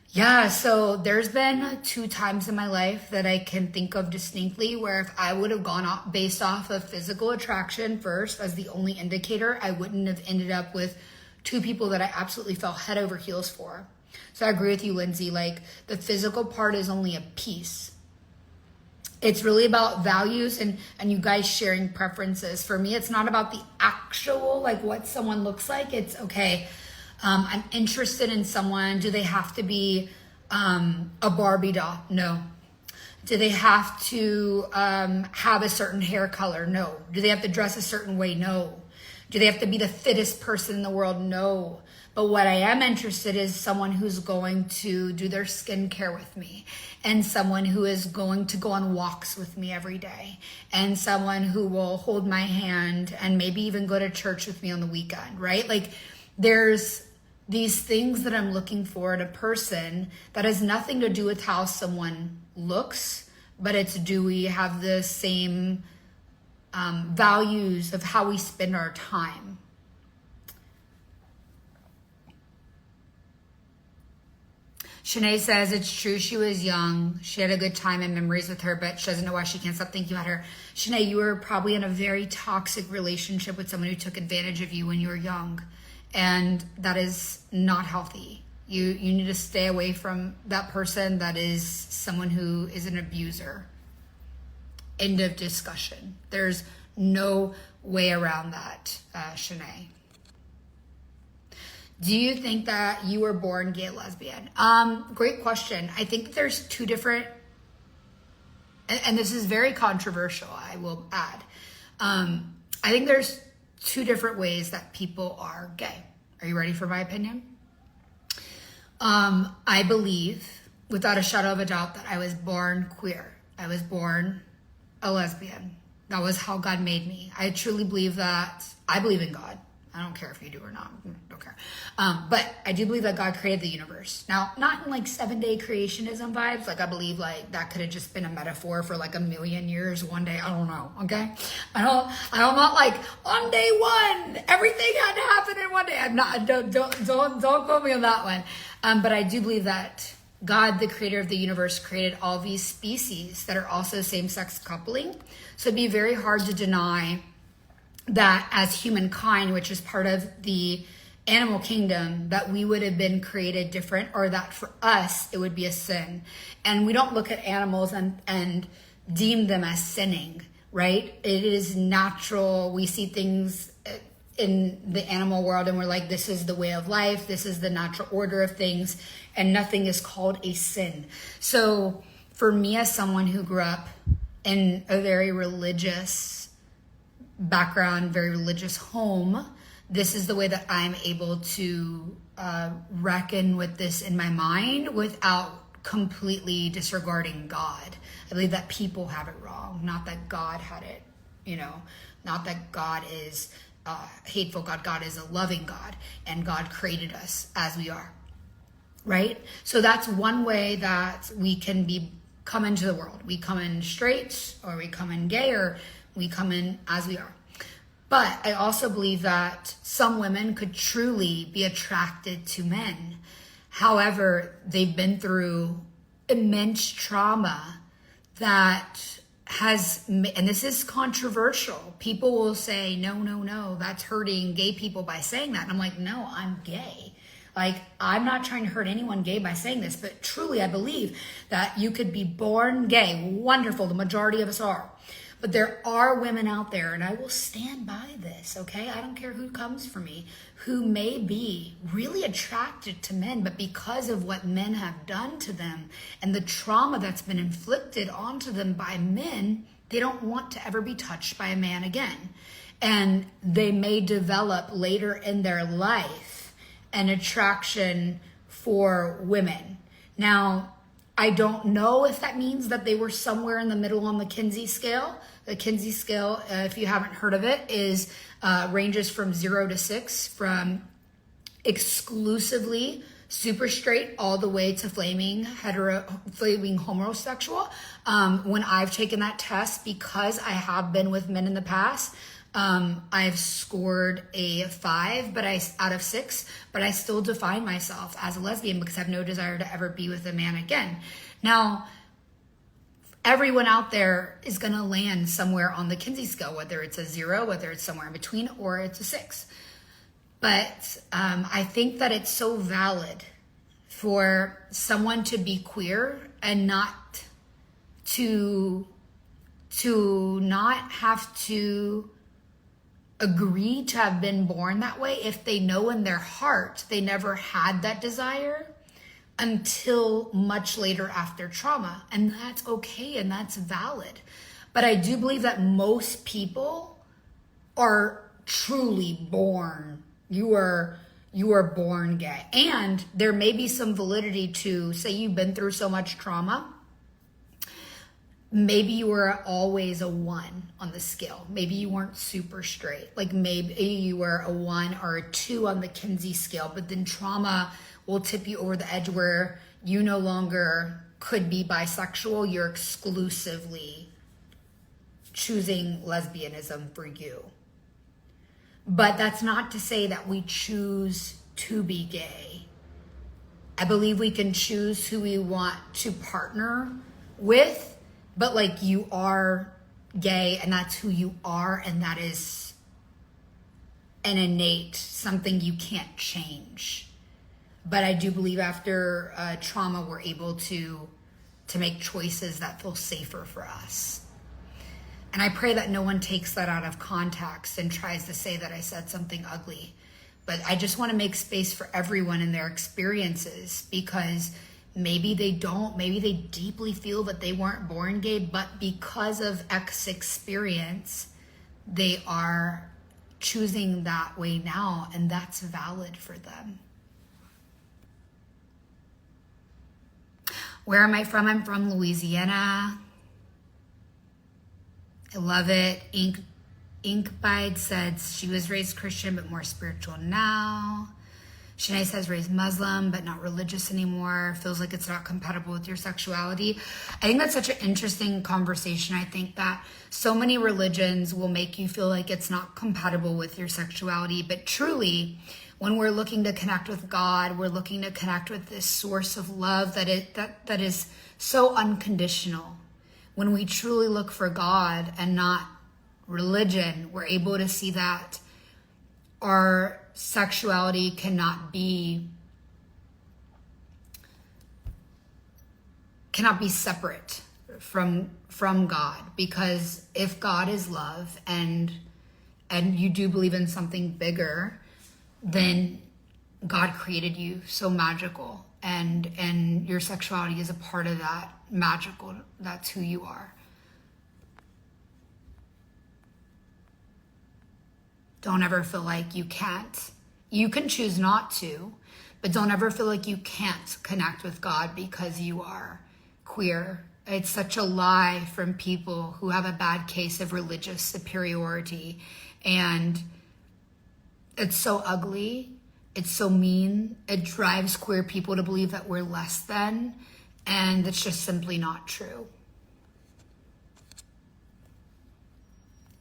Yeah, so there's been 2 times in my life that I can think of distinctly where if I would have gone off based off of physical attraction first as the only indicator, I wouldn't have ended up with 2 people that I absolutely fell head over heels for. So I agree with you, Lindsay, like the physical part is only a piece. It's really about values and you guys sharing preferences. For me, it's not about the actual, like what someone looks like. It's okay, I'm interested in someone. Do they have to be a Barbie doll? No. Do they have to have a certain hair color? No. Do they have to dress a certain way? No. Do they have to be the fittest person in the world? No. But what I am interested in is someone who's going to do their skincare with me, and someone who is going to go on walks with me every day, and someone who will hold my hand and maybe even go to church with me on the weekend, right? Like there's these things that I'm looking for in a person that has nothing to do with how someone looks, but it's do we have the same values of how we spend our time. Shanae says it's true she was young. She had a good time and memories with her, but she doesn't know why she can't stop thinking about her. Shanae, you were probably in a very toxic relationship with someone who took advantage of you when you were young. And that is not healthy. You need to stay away from that person that is someone who is an abuser. End of discussion. There's no way around that, Shanae. Do you think that you were born gay or lesbian? Great question. I think there's 2 different, and this is very controversial, I will add. I think there's 2 different ways that people are gay. Are you ready for my opinion? I believe, without a shadow of a doubt, that I was born queer. I was born a lesbian. That was how God made me. I truly believe that. I believe in God. I don't care if you do or not. Don't care. But I do believe that God created the universe. Now, not in like 7-day creationism vibes. Like I believe like that could have just been a metaphor for like a million years, one day. I don't know. Okay. I'm not like on day one, everything had to happen in one day. I'm not, don't quote me on that one. But I do believe that God, the creator of the universe, created all these species that are also same-sex coupling. So it'd be very hard to deny that as humankind, which is part of the animal kingdom, that we would have been created different, or that for us it would be a sin. And we don't look at animals and deem them as sinning, right? It is natural. We see things in the animal world and we're like, this is the way of life, this is the natural order of things, and nothing is called a sin. So for me, as someone who grew up in a very religious background, very religious home, this is the way that I'm able to reckon with this in my mind without completely disregarding God. I believe that people have it wrong, not that God had it, not that God is hateful God is a loving God, and God created us as we are, right? So that's one way that we can come into the world. We come in straight, or we come in gay, or we come in as we are. But I also believe that some women could truly be attracted to men. However, they've been through immense trauma that has, and this is controversial. People will say, no, that's hurting gay people by saying that. And I'm like, no, I'm gay. Like, I'm not trying to hurt anyone gay by saying this, but truly I believe that you could be born gay. Wonderful. The majority of us are. But there are women out there, and I will stand by this, okay? I don't care who comes for me, who may be really attracted to men, but because of what men have done to them and the trauma that's been inflicted onto them by men, they don't want to ever be touched by a man again. And they may develop later in their life an attraction for women. Now, I don't know if that means that they were somewhere in the middle on the Kinsey scale. The Kinsey scale, if you haven't heard of it, ranges from 0 to 6, from exclusively super straight all the way to flaming homosexual. When I've taken that test, because I have been with men in the past, I've scored a 5 out of 6, but I still define myself as a lesbian because I have no desire to ever be with a man again. Now, everyone out there is going to land somewhere on the Kinsey scale, whether it's a 0, whether it's somewhere in between, or it's a 6. But I think that it's so valid for someone to be queer and not to not have to agree to have been born that way if they know in their heart they never had that desire until much later after trauma. And that's okay, and that's valid. But I do believe that most people are truly born. You are born gay. And there may be some validity to, say you've been through so much trauma, maybe you were always a 1 on the scale. Maybe you weren't super straight. Like maybe you were a 1 or a 2 on the Kinsey scale, but then trauma will tip you over the edge where you no longer could be bisexual. You're exclusively choosing lesbianism for you. But that's not to say that we choose to be gay. I believe we can choose who we want to partner with, but like you are gay and that's who you are, and that is an innate something you can't change. But I do believe after trauma, we're able to make choices that feel safer for us. And I pray that no one takes that out of context and tries to say that I said something ugly. But I just want to make space for everyone in their experiences, because maybe they don't, maybe they deeply feel that they weren't born gay, but because of X experience, they are choosing that way now, and that's valid for them. Where am I from? I'm from Louisiana. I love it. Inkbide said she was raised Christian but more spiritual now. Shanae says raised Muslim but not religious anymore. Feels like it's not compatible with your sexuality. I think that's such an interesting conversation. I think that so many religions will make you feel like it's not compatible with your sexuality, but truly, when we're looking to connect with God, we're looking to connect with this source of love that is so unconditional. When we truly look for God and not religion, we're able to see that our sexuality cannot be separate from God, because if God is love and you do believe in something bigger, then God created you so magical, and your sexuality is a part of that magical. That's who you are. Don't ever feel like you can't. You can choose not to, but don't ever feel like you can't connect with God because you are queer. It's such a lie from people who have a bad case of religious superiority, and it's so ugly. It's so mean. It drives queer people to believe that we're less than, and it's just simply not true.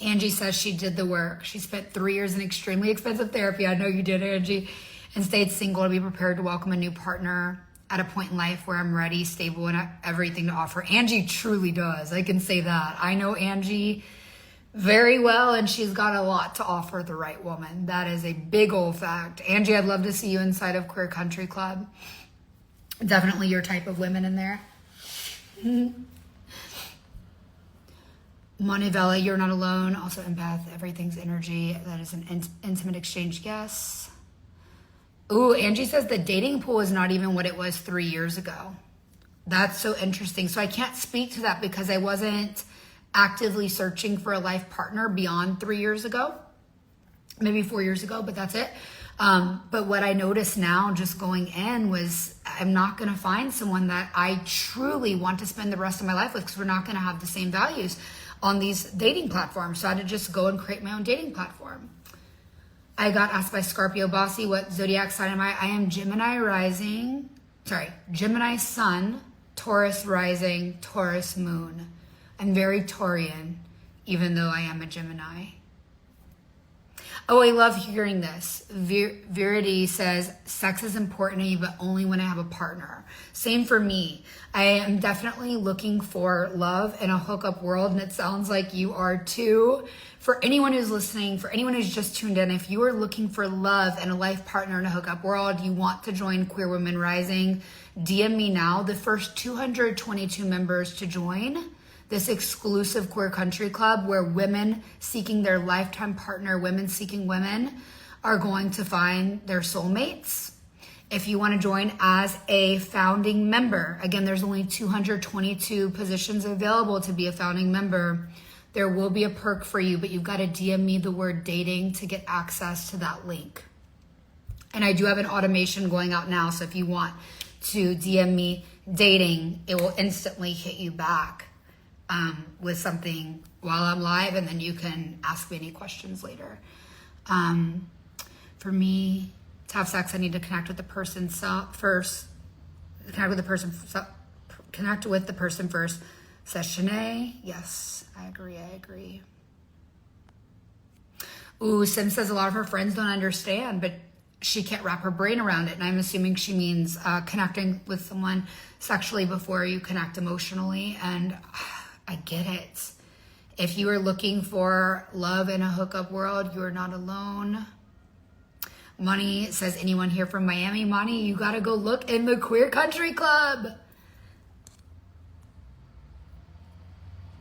Angie says she did the work. She spent 3 years in extremely expensive therapy. I know you did, Angie. And stayed single to be prepared to welcome a new partner at a point in life where I'm ready, stable, and everything to offer. Angie truly does. I can say that. I know Angie very well, and she's got a lot to offer the right woman. That is a big old fact. Angie, I'd love to see you inside of Queer Country Club. Definitely your type of women in there. Monivella, you're not alone. Also empath, everything's energy. That is an intimate exchange. Yes. Ooh, Angie says the dating pool is not even what it was 3 years ago. That's so interesting. So I can't speak to that because I wasn't actively searching for a life partner beyond 3 years ago. Maybe 4 years ago, but that's it. But what I noticed now just going in was I'm not going to find someone that I truly want to spend the rest of my life with, because we're not going to have the same values on these dating platforms. So I had to just go and create my own dating platform. I got asked by Scorpio Bossy, what zodiac sign am I? I am Gemini Sun, Taurus rising, Taurus moon. I'm very Taurian, even though I am a Gemini. Oh, I love hearing this. Verity says, sex is important to me, but only when I have a partner. Same for me. I am definitely looking for love in a hookup world, and it sounds like you are too. For anyone who's listening, for anyone who's just tuned in, if you are looking for love and a life partner in a hookup world, you want to join Queer Womxn Rising, DM me now. The first 222 members to join this exclusive Queer Country Club, where women seeking their lifetime partner, women seeking women, are going to find their soulmates. If you want to join as a founding member, again, there's only 222 positions available to be a founding member. There will be a perk for you, but you've got to DM me the word dating to get access to that link. And I do have an automation going out now, so if you want to DM me dating, it will instantly hit you back with something while I'm live, and then you can ask me any questions later. For me to have sex, I need to connect with the person first. Connect with the person first. Says Shanae. Yes, I agree. Ooh, Sim says a lot of her friends don't understand, but she can't wrap her brain around it. And I'm assuming she means connecting with someone sexually before you connect emotionally. And I get it. If you are looking for love in a hookup world, you are not alone. Money says, anyone here from Miami? Money, you got to go look in the Queer Country Club.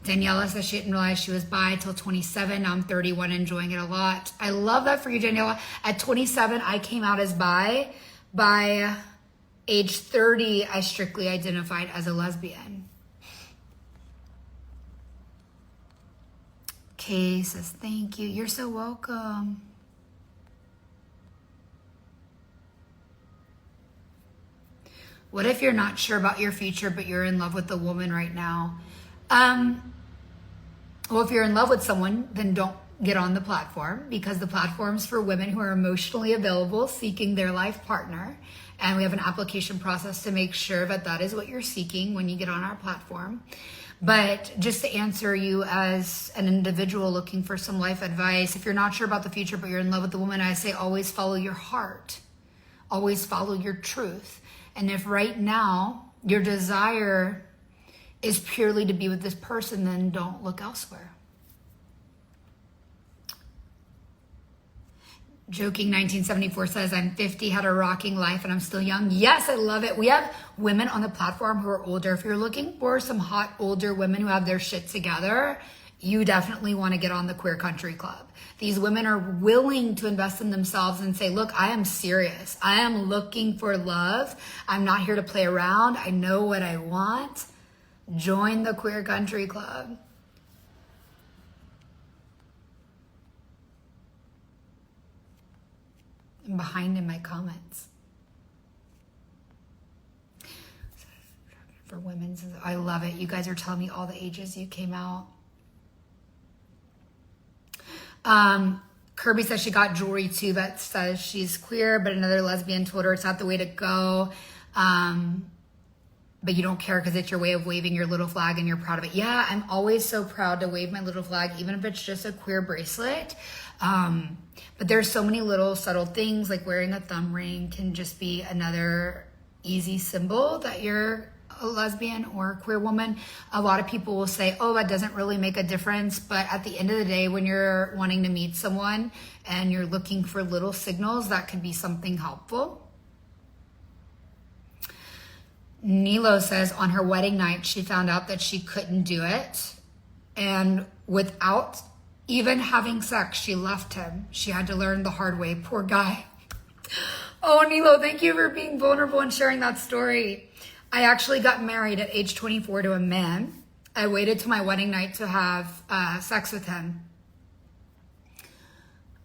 Daniela says she didn't realize she was bi till 27. Now I'm 31, enjoying it a lot. I love that for you, Daniela. At 27, I came out as bi. By age 30, I strictly identified as a lesbian. Kay says, thank you. You're so welcome. What if you're not sure about your future, but you're in love with a woman right now? Well, if you're in love with someone, then don't get on the platform, because the platform's for women who are emotionally available, seeking their life partner. And we have an application process to make sure that that is what you're seeking when you get on our platform. But just to answer you as an individual looking for some life advice, if you're not sure about the future, but you're in love with the woman, I say always follow your heart. Always follow your truth. And if right now your desire is purely to be with this person, then don't look elsewhere. Joking 1974 says, I'm 50, had a rocking life, and I'm still young. Yes, I love it. We have women on the platform who are older. If you're looking for some hot older women who have their shit together, you definitely want to get on the Queer Country Club. These women are willing to invest in themselves and say, look, I am serious. I am looking for love. I'm not here to play around. I know what I want. Join the Queer Country Club. I'm behind in my comments. For women's, I love it. You guys are telling me all the ages you came out. Kirby says she got jewelry too that says she's queer, but another lesbian told her it's not the way to go. But you don't care because it's your way of waving your little flag and you're proud of it. Yeah, I'm always so proud to wave my little flag, even if it's just a queer bracelet. But there's so many little subtle things, like wearing a thumb ring can just be another easy symbol that you're a lesbian or a queer woman. A lot of people will say, oh, that doesn't really make a difference. But at the end of the day, when you're wanting to meet someone and you're looking for little signals, that could be something helpful. Nilo says on her wedding night, she found out that she couldn't do it. And without even having sex, she left him. She had to learn the hard way. Poor guy. Oh, Nilo, thank you for being vulnerable and sharing that story. I actually got married at age 24 to a man. I waited till my wedding night to have sex with him.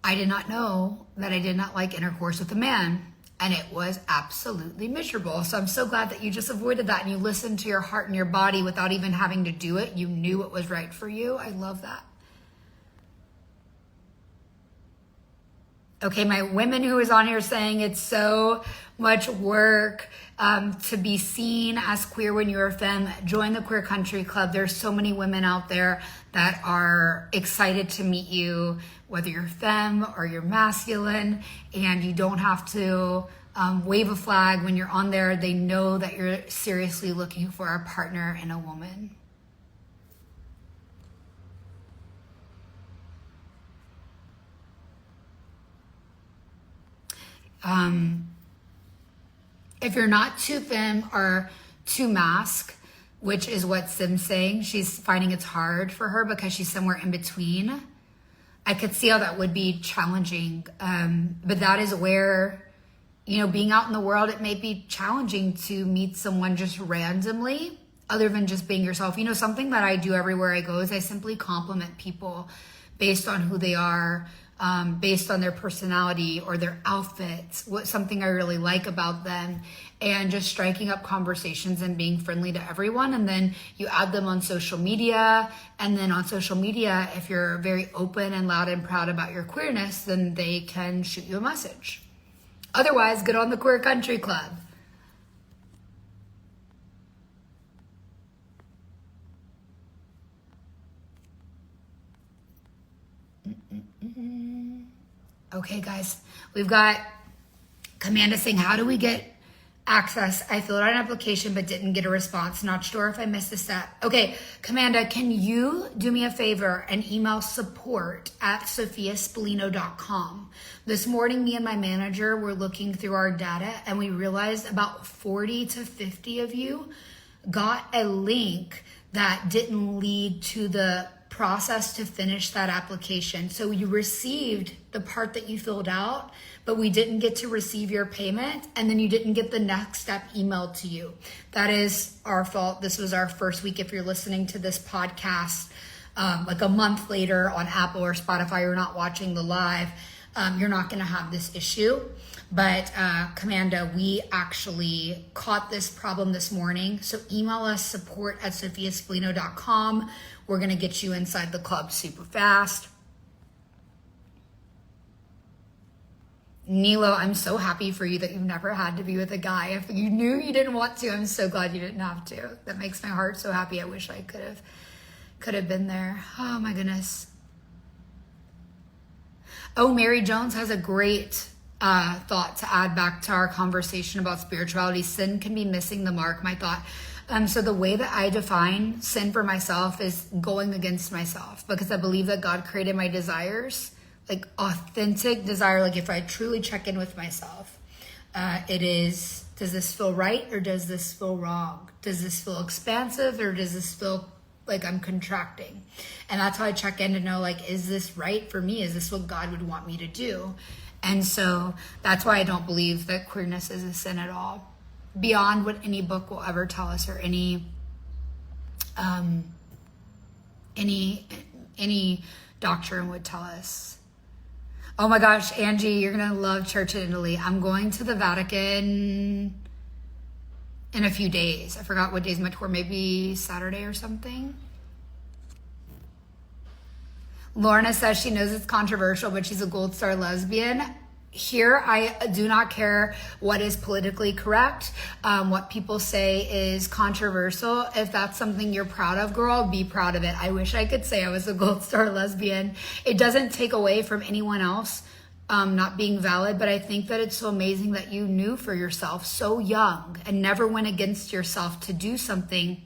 I did not know that I did not like intercourse with a man. And it was absolutely miserable. So I'm so glad that you just avoided that and you listened to your heart and your body without even having to do it. You knew what was right for you. I love that. Okay, my women who is on here saying it's so much work to be seen as queer when you're a femme, join the Queer Country Club. There's so many women out there that are excited to meet you, whether you're femme or you're masculine, and you don't have to wave a flag when you're on there. They know that you're seriously looking for a partner and a woman. If you're not too femme or too mask, which is what Sim's saying, she's finding it's hard for her because she's somewhere in between. I could see how that would be challenging. But that is where, you know, being out in the world, it may be challenging to meet someone just randomly, other than just being yourself. You know, something that I do everywhere I go is I simply compliment people based on who they are, based on their personality or their outfits, something I really like about them, and just striking up conversations and being friendly to everyone. And then you add them on social media. And then on social media, if you're very open and loud and proud about your queerness, then they can shoot you a message. Otherwise, get on the Queer Country Club. Okay, guys, we've got Commanda saying, how do we get access? I filled out an application but didn't get a response. Not sure if I missed a step. Okay, Commanda, can you do me a favor and email support@SophiaSpallino.com? This morning, me and my manager were looking through our data and we realized about 40 to 50 of you got a link that didn't lead to the process to finish that application. So you received the part that you filled out, but we didn't get to receive your payment, and then you didn't get the next step emailed to you. That is our fault. This was our first week. If you're listening to this podcast like a month later on Apple or Spotify, you're not watching the live. you're not going to have this issue. But Commanda, we actually caught this problem this morning. So email us support@SophiaSpallino.com. We're going to get you inside the club super fast. Nilo, I'm so happy for you that you've never had to be with a guy. If you knew you didn't want to, I'm so glad you didn't have to. That makes my heart so happy. I wish I could have been there. Oh my goodness. Oh, Mary Jones has a great thought to add back to our conversation about spirituality. Sin can be missing the mark, my thought. So the way that I define sin for myself is going against myself, because I believe that God created my desires, like authentic desire. Like if I truly check in with myself, it is, does this feel right or does this feel wrong? Does this feel expansive or does this feel like I'm contracting? And that's how I check in to know, like, is this right for me? Is this what God would want me to do? And so that's why I don't believe that queerness is a sin at all, beyond what any book will ever tell us, or any doctrine would tell us. Oh my gosh, Angie, you're gonna love church in Italy. I'm going to the Vatican in a few days. I forgot what days my tour, maybe Saturday or something. Lorna says she knows it's controversial, but she's a gold star lesbian. Here, I do not care what is politically correct. What people say is controversial. If that's something you're proud of, girl, be proud of it. I wish I could say I was a gold star lesbian. It doesn't take away from anyone else not being valid, but I think that it's so amazing that you knew for yourself so young and never went against yourself to do something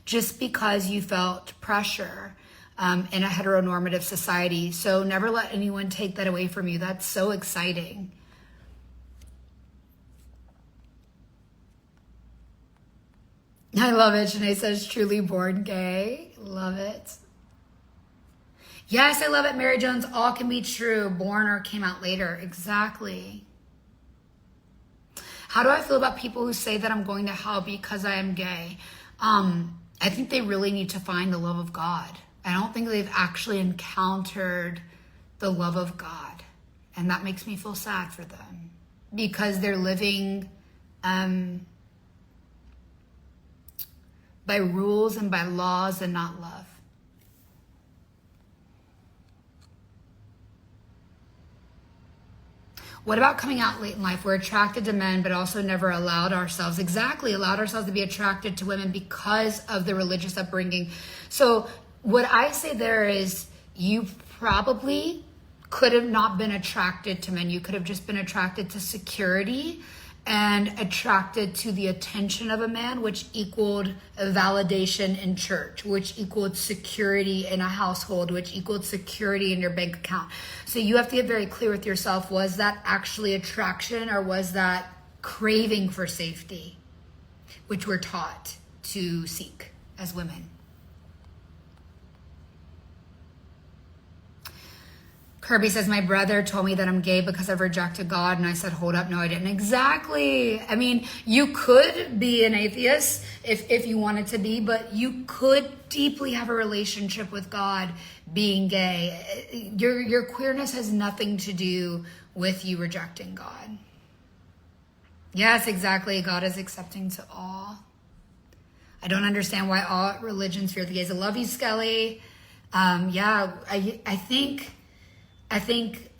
just because you felt pressure in a heteronormative society. So never let anyone take that away from you. That's so exciting. I love it. Shanae says, truly born gay. Love it. Yes, I love it. Mary Jones, all can be true. Born or came out later. Exactly. How do I feel about people who say that I'm going to hell because I am gay? I think they really need to find the love of God. I don't think they've actually encountered the love of God. And that makes me feel sad for them, because they're living by rules and by laws and not love. What about coming out late in life? We're attracted to men, but also never allowed ourselves to be attracted to women because of the religious upbringing. So what I say there is, you probably could have not been attracted to men. You could have just been attracted to security and attracted to the attention of a man, which equaled a validation in church, which equaled security in a household, which equaled security in your bank account. So you have to get very clear with yourself. Was that actually attraction, or was that craving for safety, which we're taught to seek as women? Kirby says, my brother told me that I'm gay because I've rejected God. And I said, hold up, no, I didn't. Exactly. I mean, you could be an atheist if you wanted to be, but you could deeply have a relationship with God being gay. Your queerness has nothing to do with you rejecting God. Yes, exactly. God is accepting to all. I don't understand why all religions fear the gays. I love you, Skelly. I think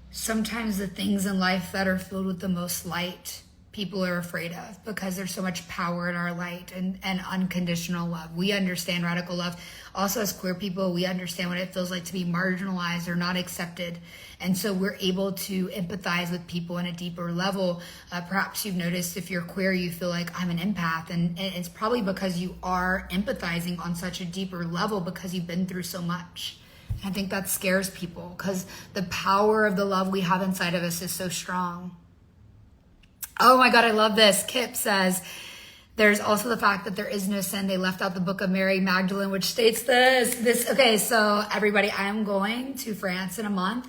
sometimes the things in life that are filled with the most light, people are afraid of, because there's so much power in our light and unconditional love. We understand radical love. Also, as queer people, we understand what it feels like to be marginalized or not accepted. And so we're able to empathize with people on a deeper level. Perhaps you've noticed, if you're queer, you feel like I'm an empath. And it's probably because you are empathizing on such a deeper level, because you've been through so much. I think that scares people, because the power of the love we have inside of us is so strong. Oh my God, I love this. Kip says, there's also the fact that there is no sin. They left out the book of Mary Magdalene, which states this. Okay, so everybody, I am going to France in a month.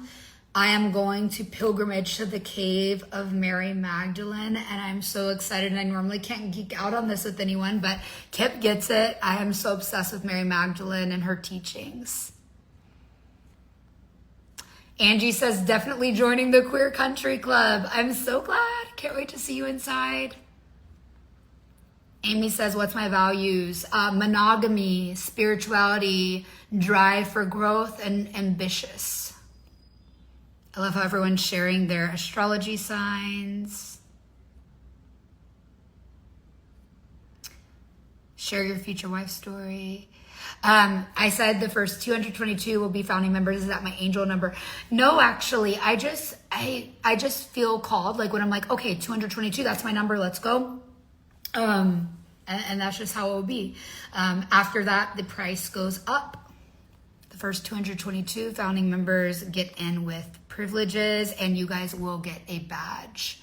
I am going to pilgrimage to the cave of Mary Magdalene, and I'm so excited. And I normally can't geek out on this with anyone, but Kip gets it. I am so obsessed with Mary Magdalene and her teachings. Angie says, definitely joining the Queer Country Club. I'm so glad. Can't wait to see you inside. Amy says, what's my values? Monogamy, spirituality, drive for growth, and ambitious. I love how everyone's sharing their astrology signs. Share your future wife story. I said the first 222 will be founding members. Is that my angel number? No, actually, I just feel called. Like when I'm like, okay, 222, that's my number. Let's go. And that's just how it will be. After that, the price goes up. The first 222 founding members get in with privileges, and you guys will get a badge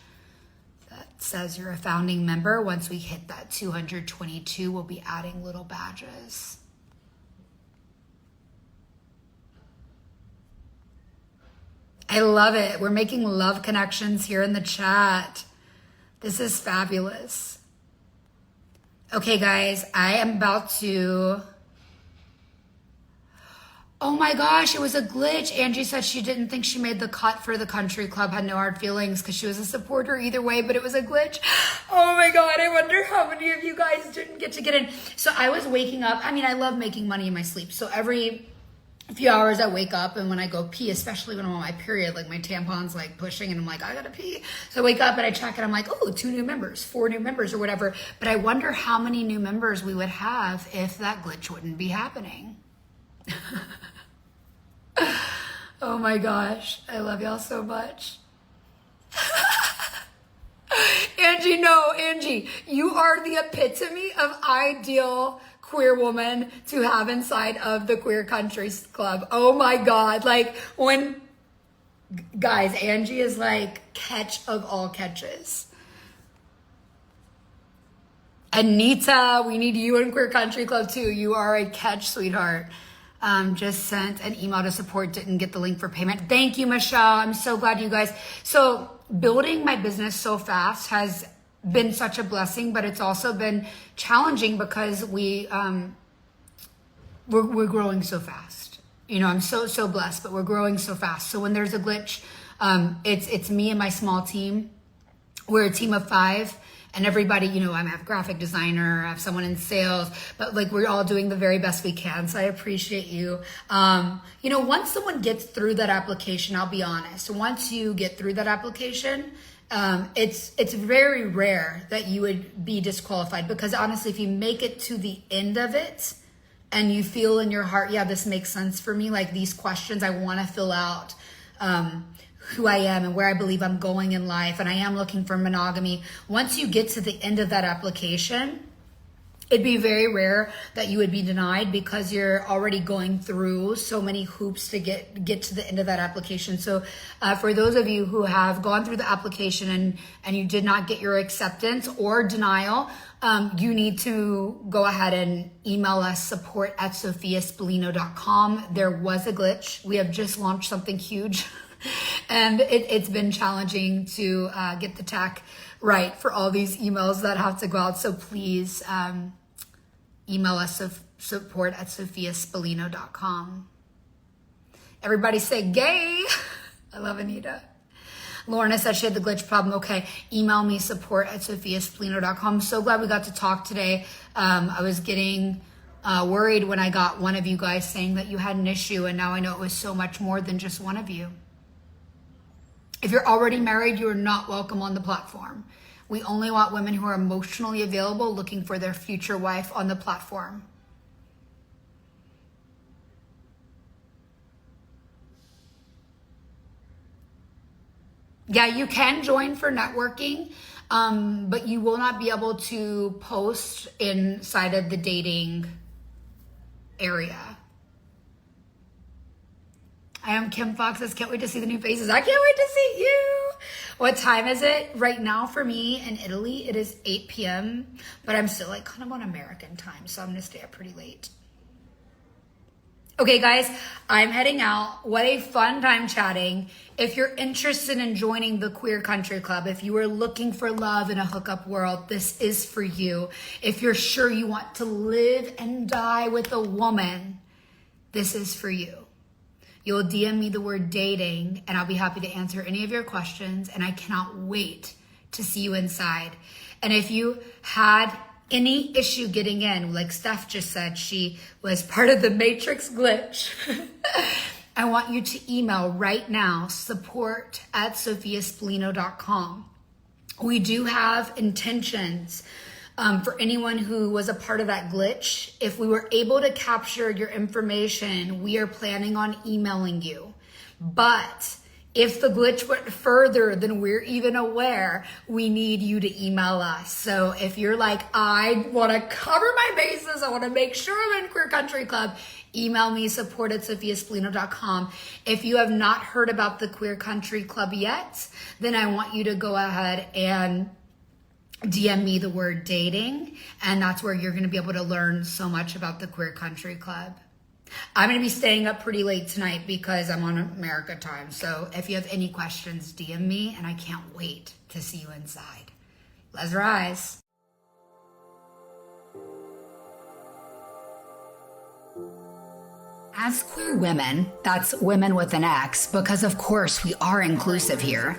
that says you're a founding member. Once we hit that 222, we'll be adding little badges. I love it. We're making love connections here in the chat. This is fabulous. Okay, guys, I am about to... Oh my gosh, it was a glitch. Angie said she didn't think she made the cut for the country club, had no hard feelings because she was a supporter either way, but it was a glitch. Oh my God, I wonder how many of you guys didn't get to get in. So I was waking up. I mean, I love making money in my sleep. So every few hours I wake up, and when I go pee, especially when I'm on my period, like my tampon's like pushing and I'm like, I gotta pee. So I wake up and I check and I'm like, oh, 2 new members, 4 new members or whatever. But I wonder how many new members we would have if that glitch wouldn't be happening. Oh my gosh, I love y'all so much. Angie, you are the epitome of ideal queer woman to have inside of the Queer Country Club. Oh my God. Like guys, Angie is like catch of all catches. Anita, we need you in Queer Country Club too. You are a catch, sweetheart. Just sent an email to support, didn't get the link for payment. Thank you, Michelle. I'm so glad you guys. So building my business so fast has been such a blessing, but it's also been challenging because we're growing so fast. You know, I'm so blessed, but we're growing so fast. So when there's a glitch, it's me and my small team. We're a team of 5. And everybody, you know, I have a graphic designer, I have someone in sales, but like we're all doing the very best we can. So I appreciate you. You know, once someone gets through that application, I'll be honest, once you get through that application, it's very rare that you would be disqualified, because honestly, if you make it to the end of it and you feel in your heart, yeah, this makes sense for me, like these questions I want to fill out, who I am and where I believe I'm going in life, and I am looking for monogamy. Once you get to the end of that application, it'd be very rare that you would be denied, because you're already going through so many hoops to get to the end of that application. So for those of you who have gone through the application and you did not get your acceptance or denial, you need to go ahead and email us support@SophiaSpallino.com. There was a glitch. We have just launched something huge. And it's been challenging to get the tech right for all these emails that have to go out. So please email us support@SophiaSpallino.com. Everybody say gay. I love Anita. Lorna said she had the glitch problem. Okay, email me support@SophiaSpallino.com. I'm so glad we got to talk today. I was getting worried when I got one of you guys saying that you had an issue, and now I know it was so much more than just one of you. If you're already married, you are not welcome on the platform. We only want women who are emotionally available, looking for their future wife on the platform. Yeah, you can join for networking, but you will not be able to post inside of the dating area. I am Kim Fox says, can't wait to see the new faces. I can't wait to see you. What time is it? Right now for me in Italy, it is 8 p.m., but I'm still like kind of on American time, so I'm gonna stay up pretty late. Okay, guys, I'm heading out. What a fun time chatting. If you're interested in joining the Queer Country Club, if you are looking for love in a hookup world, this is for you. If you're sure you want to live and die with a woman, this is for you. You'll DM me the word dating, and I'll be happy to answer any of your questions, and I cannot wait to see you inside. And if you had any issue getting in, like Steph just said, she was part of the Matrix glitch. I want you to email right now, support@SophiaSpallino.com. We do have intentions for anyone who was a part of that glitch. If we were able to capture your information, we are planning on emailing you. But if the glitch went further than we're even aware, we need you to email us. So if you're like, I want to cover my bases, I want to make sure I'm in Queer Country Club, email me, support@SophiaSpallino.com. If you have not heard about the Queer Country Club yet, then I want you to go ahead and DM me the word dating, and that's where you're going to be able to learn so much about the Queer Country Club. I'm going to be staying up pretty late tonight because I'm on America time. So if you have any questions, DM me, and I can't wait to see you inside. Let's rise. As queer women, that's women with an X, because of course we are inclusive here.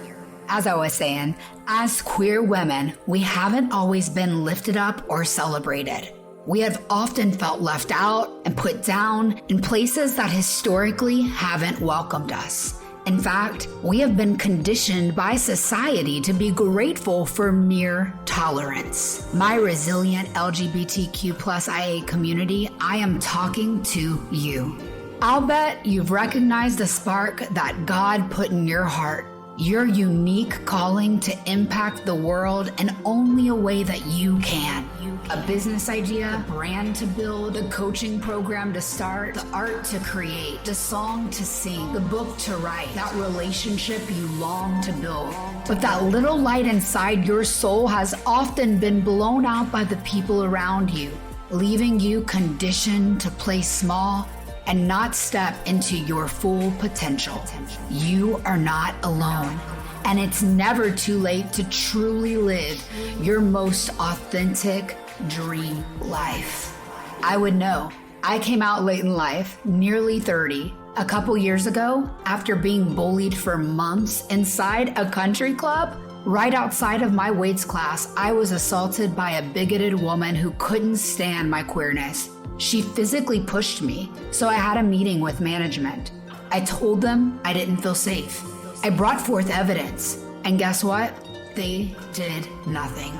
As I was saying, as queer women, we haven't always been lifted up or celebrated. We have often felt left out and put down in places that historically haven't welcomed us. In fact, we have been conditioned by society to be grateful for mere tolerance. My resilient LGBTQ+IA community, I am talking to you. I'll bet you've recognized the spark that God put in your heart. Your unique calling to impact the world in only a way that you can. A business idea, a brand to build, a coaching program to start, the art to create, the song to sing, the book to write, that relationship you long to build. But that little light inside your soul has often been blown out by the people around you, leaving you conditioned to play small and not step into your full potential. You are not alone, and it's never too late to truly live your most authentic dream life. I would know. I came out late in life, nearly 30, a couple years ago, after being bullied for months inside a country club. Right outside of my weights class, I was assaulted by a bigoted woman who couldn't stand my queerness. She physically pushed me, so I had a meeting with management. I told them I didn't feel safe. I brought forth evidence, and guess what? They did nothing.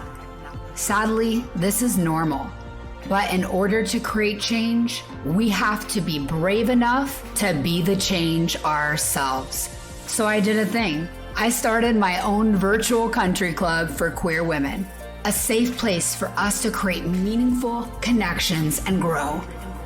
Sadly, this is normal. But in order to create change, we have to be brave enough to be the change ourselves. So I did a thing. I started my own virtual country club for queer women. A safe place for us to create meaningful connections and grow.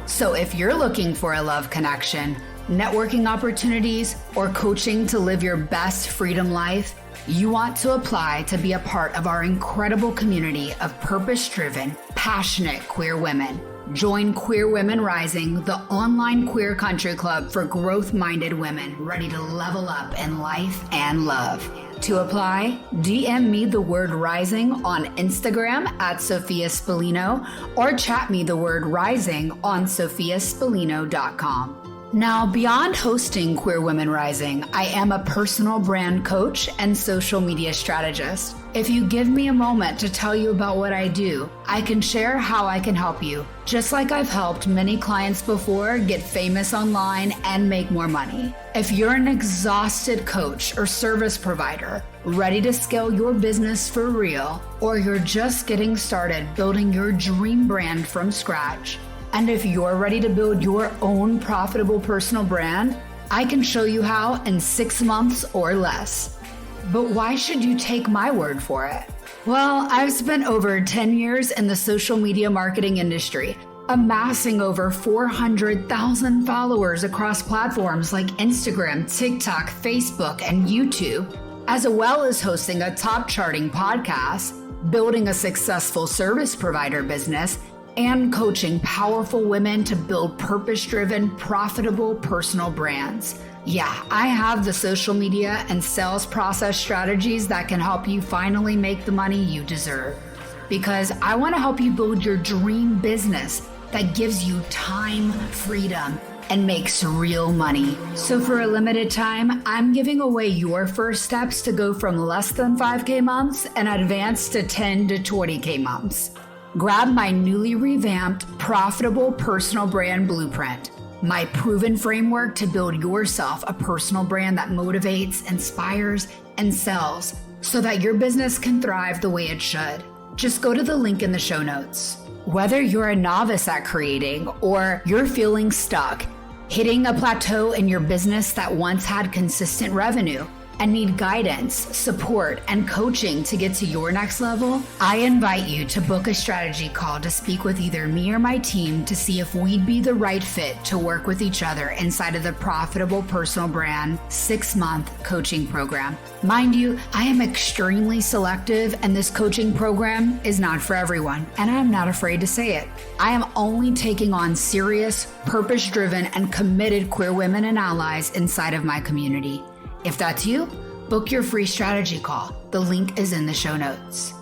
So if you're looking for a love connection, networking opportunities, or coaching to live your best freedom life, you want to apply to be a part of our incredible community of purpose-driven, passionate queer women. Join Queer Womxn Rising, the online queer country club for growth-minded women ready to level up in life and love. To apply, DM me the word rising on Instagram @SophiaSpallino or chat me the word rising on SophiaSpallino.com. Now, beyond hosting Queer Womxn Rising, I am a personal brand coach and social media strategist. If you give me a moment to tell you about what I do, I can share how I can help you, just like I've helped many clients before get famous online and make more money. If you're an exhausted coach or service provider, ready to scale your business for real, or you're just getting started building your dream brand from scratch, and if you're ready to build your own profitable personal brand, I can show you how in 6 months or less. But why should you take my word for it? Well, I've spent over 10 years in the social media marketing industry, amassing over 400,000 followers across platforms like Instagram, TikTok, Facebook, and YouTube, as well as hosting a top charting podcast, building a successful service provider business, and coaching powerful women to build purpose-driven, profitable personal brands. Yeah, I have the social media and sales process strategies that can help you finally make the money you deserve. Because I want to help you build your dream business that gives you time, freedom, and makes real money. So for a limited time, I'm giving away your first steps to go from less than 5K months and advance to 10 to 20K months. Grab my newly revamped Profitable Personal Brand Blueprint, my proven framework to build yourself a personal brand that motivates, inspires, and sells so that your business can thrive the way it should. Just go to the link in the show notes. Whether you're a novice at creating or you're feeling stuck, hitting a plateau in your business that once had consistent revenue, and need guidance, support, and coaching to get to your next level, I invite you to book a strategy call to speak with either me or my team to see if we'd be the right fit to work with each other inside of the Profitable Personal Brand 6-month coaching program. Mind you, I am extremely selective, and this coaching program is not for everyone, and I'm not afraid to say it. I am only taking on serious, purpose-driven, and committed queer women and allies inside of my community. If that's you, book your free strategy call. The link is in the show notes.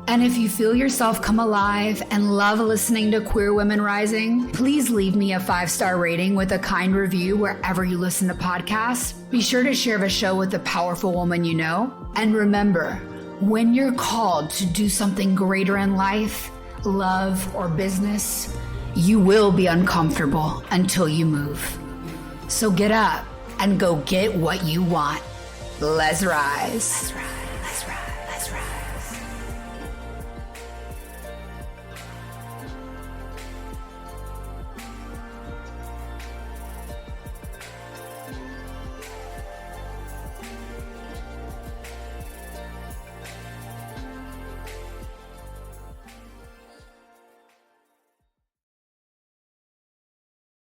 And if you feel yourself come alive and love listening to Queer Womxn Rising, please leave me a 5-star rating with a kind review wherever you listen to podcasts. Be sure to share the show with a powerful woman you know. And remember, when you're called to do something greater in life, love, or business, you will be uncomfortable until you move. So get up and go get what you want. Let's rise.